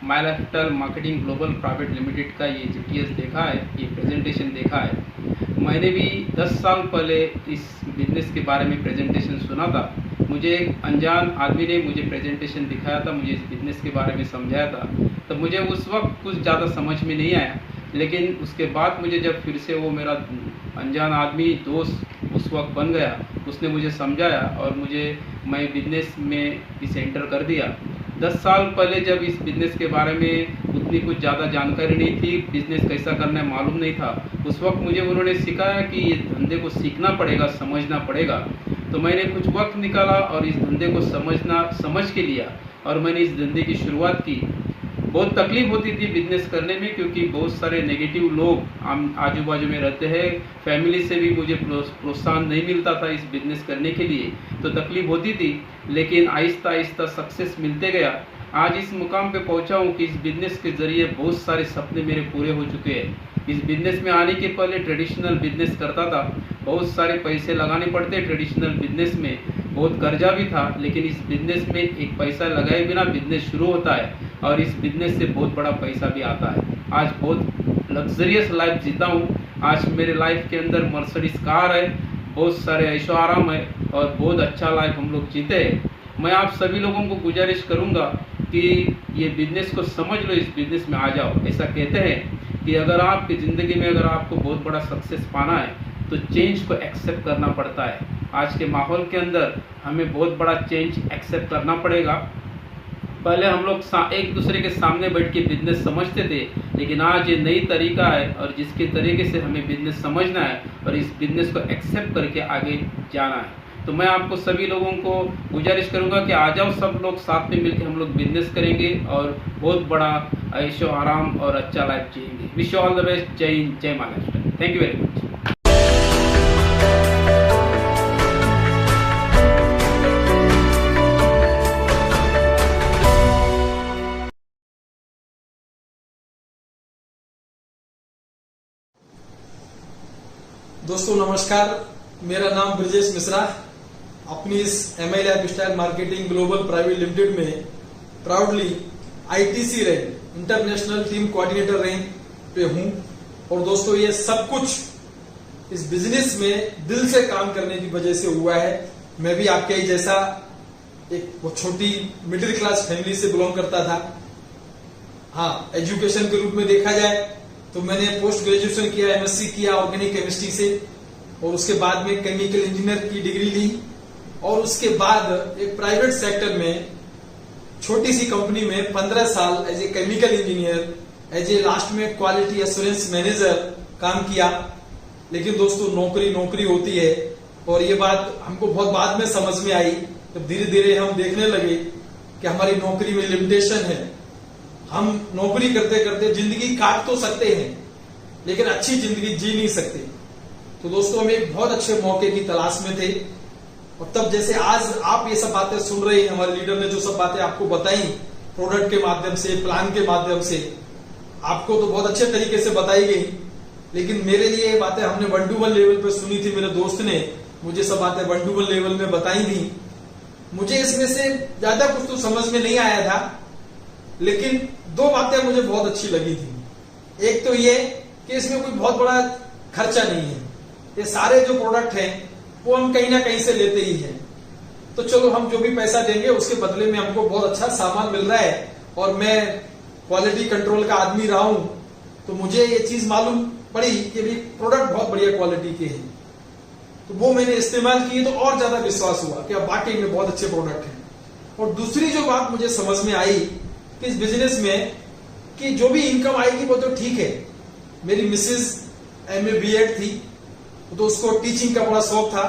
my lifestyle marketing global private limited का ये GTS देखा है, ये प्रेजेंटेशन देखा है। मैंने भी 10 साल पहले इस बिजनेस के बारे में प्रेजेंटेशन सुना था। मुझे एक अनजान आदमी ने मुझे प्रेजेंटेशन दिखाया था, मुझे इस बिजनेस के बारे में समझाया था। तो मुझे उस वक्त कुछ ज़्यादा समझ में नहीं आया, लेकिन उसके बाद मुझे जब फिर से वो मेरा अनजान आदमी दोस्त उस वक्त बन गया, उसने मुझे समझाया और मैं बिजनेस में इसे एंटर कर दिया। 10 साल पहले जब इस बिज़नेस के बारे में उतनी कुछ ज़्यादा जानकारी नहीं थी, बिज़नेस कैसा करना है मालूम नहीं था, उस वक्त मुझे उन्होंने सिखाया कि ये धंधे को सीखना पड़ेगा, समझना पड़ेगा। तो मैंने कुछ वक्त निकाला और इस धंधे को समझ के लिया और मैंने इस धंधे की शुरुआत की। बहुत तकलीफ होती थी बिजनेस करने में, क्योंकि बहुत सारे नेगेटिव लोग आजू बाजू में रहते हैं। फैमिली से भी मुझे प्रोत्साहन नहीं मिलता था इस बिजनेस करने के लिए, तो तकलीफ होती थी। लेकिन आहिस्ता आहिस्ता सक्सेस मिलते गया। आज इस मुकाम पे पहुंचा हूँ कि इस बिजनेस के जरिए बहुत सारे सपने मेरे पूरे हो चुके हैं। इस बिजनेस में आने के पहले ट्रेडिशनल बिजनेस करता था, बहुत सारे पैसे लगाने पड़ते ट्रेडिशनल बिजनेस में, बहुत कर्जा भी था। लेकिन इस बिजनेस में एक पैसा लगाए बिना बिजनेस शुरू होता है और इस बिजनेस से बहुत बड़ा पैसा भी आता है। आज बहुत लग्जरियस लाइफ जीता हूँ। आज मेरे लाइफ के अंदर मर्सिडीज कार है, बहुत सारे ऐशो आराम है और बहुत अच्छा लाइफ हम लोग जीते हैं। मैं आप सभी लोगों को गुजारिश करूँगा कि ये बिजनेस को समझ लो, इस बिजनेस में आ जाओ। ऐसा कहते हैं कि अगर आपकी ज़िंदगी में अगर आपको बहुत बड़ा सक्सेस पाना है तो चेंज को एक्सेप्ट करना पड़ता है। आज के माहौल के अंदर हमें बहुत बड़ा चेंज एक्सेप्ट करना पड़ेगा। पहले हम लोग एक दूसरे के सामने बैठ के बिजनेस समझते थे, लेकिन आज ये नई तरीका है और जिसके तरीके से हमें बिजनेस समझना है और इस बिजनेस को एक्सेप्ट करके आगे जाना है। तो मैं आपको सभी लोगों को गुजारिश करूंगा कि आ जाओ, सब लोग साथ में मिलकर हम लोग बिजनेस करेंगे और बहुत बड़ा ऐशो आराम और अच्छा लाइफ जिएंगे। Wish you all the best. Jai Hind, Jai my lifestyle. Thank you very much.
दोस्तों नमस्कार, मेरा नाम ब्रजेश मिश्रा। अपनी इस MI lifestyle marketing global private limited में proudly ITC rank, international team coordinator rank पे हूं। और दोस्तों, ये सब कुछ इस बिजनेस में दिल से काम करने की वजह से हुआ है। मैं भी आपके ही जैसा एक छोटी मिडिल क्लास फैमिली से बिलोंग करता था। हाँ, एजुकेशन के रूप में देखा जाए तो मैंने पोस्ट ग्रेजुएशन किया, MSc किया ऑर्गेनिक केमिस्ट्री से, और उसके बाद में केमिकल इंजीनियर की डिग्री ली। और उसके बाद एक प्राइवेट सेक्टर में छोटी सी कंपनी में 15 साल as a chemical engineer, as a last में क्वालिटी एश्योरेंस मैनेजर काम किया। लेकिन दोस्तों, नौकरी होती है, और ये बात हमको बहुत बाद में समझ में आई। जब धीरे धीरे हम देखने लगे कि हमारी नौकरी में लिमिटेशन है, हम नौकरी करते करते जिंदगी काट तो सकते हैं लेकिन अच्छी जिंदगी जी नहीं सकते। तो दोस्तों, हम एक बहुत अच्छे मौके की तलाश में थे। और तब जैसे आज आप ये सब बातें सुन रहे हैं, हमारे लीडर ने जो सब बातें आपको बताई प्रोडक्ट के माध्यम से, प्लान के माध्यम से, आपको तो बहुत अच्छे तरीके से बताई गई। लेकिन मेरे लिए ये बातें हमने 1-to-1 लेवल पे सुनी थी। मेरे दोस्त ने मुझे सब बातें 1-to-1 लेवल में बताई थी। मुझे इसमें से ज्यादा कुछ तो समझ में नहीं आया था, लेकिन 2 बातें मुझे बहुत अच्छी लगी थी। एक तो ये कि इसमें कोई बहुत बड़ा खर्चा नहीं है। ये सारे जो प्रोडक्ट हैं वो हम कहीं ना कहीं से लेते ही हैं। तो चलो, हम जो भी पैसा देंगे उसके बदले में हमको बहुत अच्छा सामान मिल रहा है। और मैं क्वालिटी कंट्रोल का आदमी रहा हूं, तो मुझे ये चीज मालूम पड़ी कि भी प्रोडक्ट बहुत बढ़िया क्वालिटी के हैं। तो वो मैंने इस्तेमाल किए तो और ज्यादा विश्वास हुआ कि अब वाकई में बहुत अच्छे प्रोडक्ट हैं। और दूसरी जो बात मुझे समझ में आई कि इस बिजनेस में कि जो भी इनकम आएगी वो तो ठीक है। मेरी मिसेज MA B.Ed थी, तो उसको टीचिंग का बड़ा शौक था,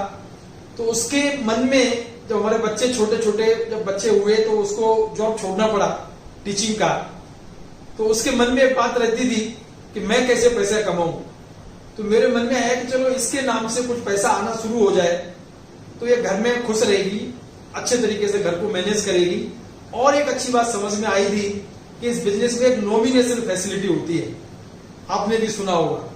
तो उसके मन में जब हमारे बच्चे छोटे छोटे जब बच्चे हुए तो उसको जॉब छोड़ना पड़ा टीचिंग का, तो उसके मन में एक बात रहती थी कि मैं कैसे पैसा कमाऊं। तो मेरे मन में आया कि चलो इसके नाम से कुछ पैसा आना शुरू हो जाए तो ये घर में खुश रहेगी, अच्छे तरीके से घर को मैनेज करेगी। और एक अच्छी बात समझ में आई थी कि इस बिजनेस में एक नॉमिनेशन फैसिलिटी होती है, आपने भी सुना होगा।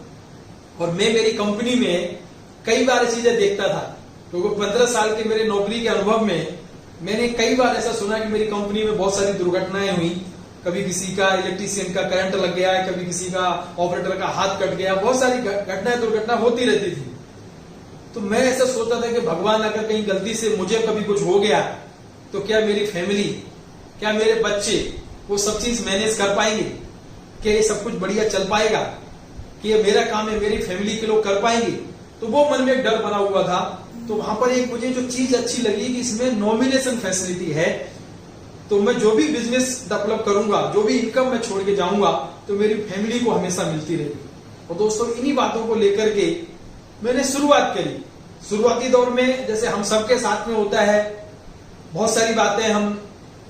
और मैं मेरी कंपनी में कई बार ये चीजें देखता था, क्योंकि 15 साल के मेरे नौकरी के अनुभव में मैंने कई बार ऐसा सुना कि मेरी कंपनी में बहुत सारी दुर्घटनाएं हुई। कभी किसी का इलेक्ट्रीशियन का करंट लग गया, कभी किसी का ऑपरेटर का हाथ कट गया, बहुत सारी घटनाएं दुर्घटना होती रहती थी। तो मैं ऐसा सोचता था कि भगवान अगर कहीं गलती से मुझे कभी कुछ हो गया तो क्या मेरी फैमिली, क्या मेरे बच्चे वो सब चीज मैनेज कर पाएंगे, क्या ये सब कुछ बढ़िया चल पाएगा, कि ये मेरा काम है, मेरी फैमिली के लोग कर पाएंगे। तो वो मन में एक डर बना हुआ था। तो वहां पर एक मुझे जो चीज अच्छी लगी कि इसमें नॉमिनेशन फैसिलिटी है, तो मैं जो भी बिजनेस डेवलप करूंगा, जो भी इनकम मैं छोड़ के जाऊंगा, तो मेरी फैमिली को हमेशा मिलती रहेगी। और दोस्तों इन्हीं बातों को लेकर के मैंने शुरुआत करी। शुरुआती दौर में जैसे हम सबके साथ में होता है, बहुत सारी बातें हम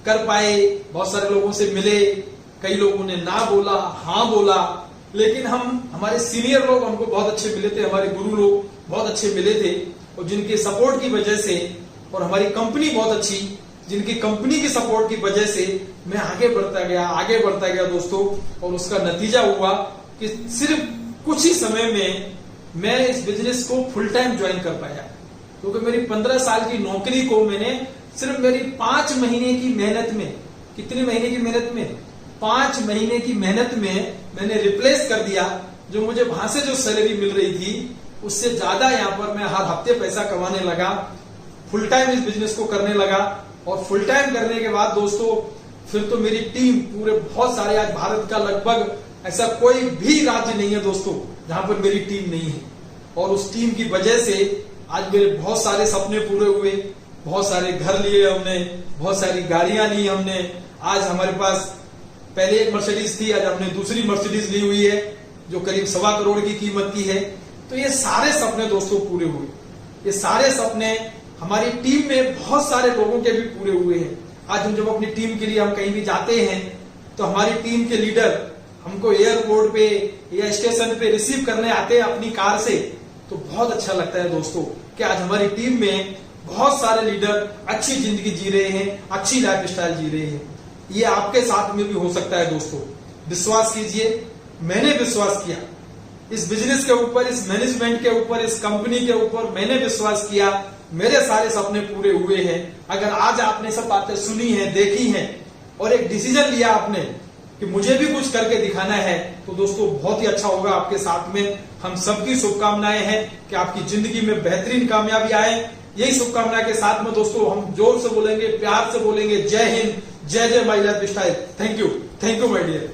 कर पाए, बहुत सारे लोगों से मिले, कई लोगों ने ना बोला, हाँ बोला, लेकिन हमारे सीनियर लोग हमको बहुत अच्छे मिले थे, हमारे गुरु लोग बहुत अच्छे मिले थे, और जिनके सपोर्ट की वजह से, और हमारी कंपनी बहुत अच्छी, जिनकी कंपनी की सपोर्ट की वजह से मैं आगे बढ़ता गया दोस्तों। और उसका नतीजा हुआ कि सिर्फ कुछ ही समय में मैं इस बिजनेस को फुल टाइम ज्वाइन कर पाया, क्योंकि मेरी 15 साल की नौकरी को मैंने सिर्फ मेरी 5 महीने की मेहनत में, कितने महीने की मेहनत में, 5 महीने की मेहनत में मैंने रिप्लेस कर दिया। जो मुझे वहां से जो सैलरी मिल रही थी उससे ज्यादा यहाँ पर मैं हर हफ्ते पैसा कमाने लगा, फुल टाइम इस बिजनेस को करने लगा। और फुल टाइम करने के बाद दोस्तों फिर तो मेरी टीम पूरे बहुत सारे, आज भारत का लगभग ऐसा कोई भी राज्य नहीं है दोस्तों जहां पर मेरी टीम नहीं है। और उस टीम की वजह से आज मेरे बहुत सारे सपने पूरे हुए, बहुत सारे घर लिए हमने, बहुत सारी गाड़ियां ली हमने। आज हमारे पास पहले एक मर्सिडीज थी, आज हमने दूसरी मर्सिडीज ली हुई है जो करीब 1.25 करोड़ की कीमत की है। तो ये सारे सपने दोस्तों पूरे हुए। ये सारे सपने हमारी टीम में बहुत सारे लोगों के भी पूरे हुए हैं। आज हम जब अपनी टीम के लिए हम कहीं भी जाते हैं तो हमारी टीम के लीडर हमको एयरपोर्ट पे या स्टेशन पे रिसीव करने आते हैं अपनी कार से, तो बहुत अच्छा लगता है दोस्तों कि आज हमारी टीम में बहुत सारे लीडर अच्छी जिंदगी जी रहे हैं, अच्छी लाइफ स्टाइल जी रहे हैं। ये आपके साथ में भी हो सकता है दोस्तों। विश्वास कीजिए, मैंने विश्वास किया इस बिजनेस के ऊपर, इस मैनेजमेंट के ऊपर, इस कंपनी के ऊपर मैंने विश्वास किया, मेरे सारे सपने पूरे हुए हैं। अगर आज आपने सब बातें सुनी हैं, देखी हैं और एक डिसीजन लिया आपने कि मुझे भी कुछ करके दिखाना है, तो दोस्तों बहुत ही अच्छा होगा आपके साथ में। हम सबकी शुभकामनाएं हैं कि आपकी जिंदगी में बेहतरीन कामयाबी आए। यही शुभकामना के साथ में दोस्तों हम जोर से बोलेंगे, प्यार से बोलेंगे, जय हिंद, जय जय my life style. Thank you my dear.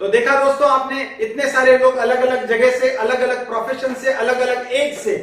तो देखा दोस्तों आपने, इतने सारे लोग अलग अलग जगह से, अलग अलग प्रोफेशन से, अलग अलग एज से।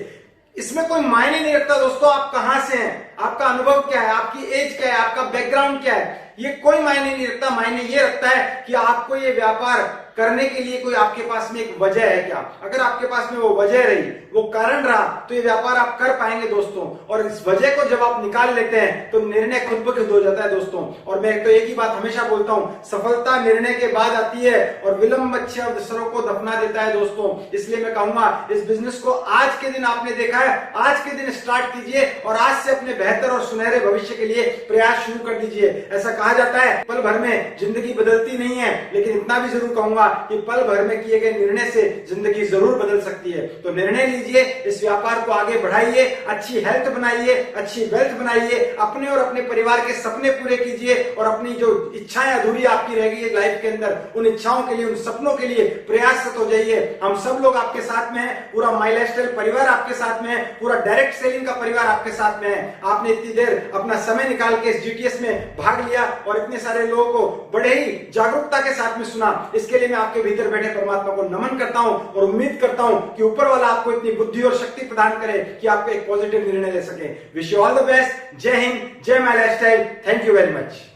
इसमें कोई मायने नहीं रखता दोस्तों आप कहां से हैं, आपका अनुभव क्या है, आपकी एज क्या है, आपका बैकग्राउंड क्या है, ये कोई मायने नहीं रखता। मायने ये रखता है कि आपको ये व्यापार करने के लिए कोई आपके पास में एक वजह है क्या। अगर आपके पास में वो वजह रही, वो कारण रहा, तो ये व्यापार आप कर पाएंगे दोस्तों। और इस वजह को जब आप निकाल लेते हैं तो निर्णय खुद ब खुद हो जाता है दोस्तों। और मैं तो एक ही बात हमेशा बोलता हूं, सफलता निर्णय के बाद आती है और विलंब अच्छे अवसरों को दफना देता है दोस्तों। इसलिए मैं कहूंगा इस बिजनेस को आज के दिन आपने देखा है, आज के दिन स्टार्ट कीजिए और आज से अपने बेहतर और सुनहरे भविष्य के लिए प्रयास शुरू कर दीजिए। ऐसा कहा जाता है पल भर में जिंदगी बदलती नहीं है, लेकिन इतना भी जरूर कहूंगा कि पल भर में किए गए निर्णय से जिंदगी जरूर बदल सकती है। तो निर्णय लीजिए, इस व्यापार को आगे बढ़ाइए, अच्छी हेल्थ बनाइए, अच्छी वेल्थ बनाइए, अपने और अपने परिवार के सपने पूरे कीजिए और अपनी जो इच्छाएं अधूरी आपकी रह गई है लाइफ के अंदर, उन इच्छाओं के लिए, उन सपनों के लिए प्रयासरत हो जाइए। हम सब लोग आपके साथ में हैं, पूरा माय लाइफस्टाइल परिवार आपके साथ में है, पूरा डायरेक्ट सेलिंग का परिवार आपके साथ में है। आपने इतनी देर अपना समय निकाल के इस GTS में भाग लिया और इतने सारे लोगों को बड़े ही जागरूकता के साथ में सुना, इसके लिए मैं मैं आपके भीतर बैठे परमात्मा को नमन करता हूं और उम्मीद करता हूं कि ऊपर वाला आपको इतनी बुद्धि और शक्ति प्रदान करे कि आप एक पॉजिटिव निर्णय ले सके। Wish you all the best. Jai Hind, Jai my lifestyle. Thank you very much.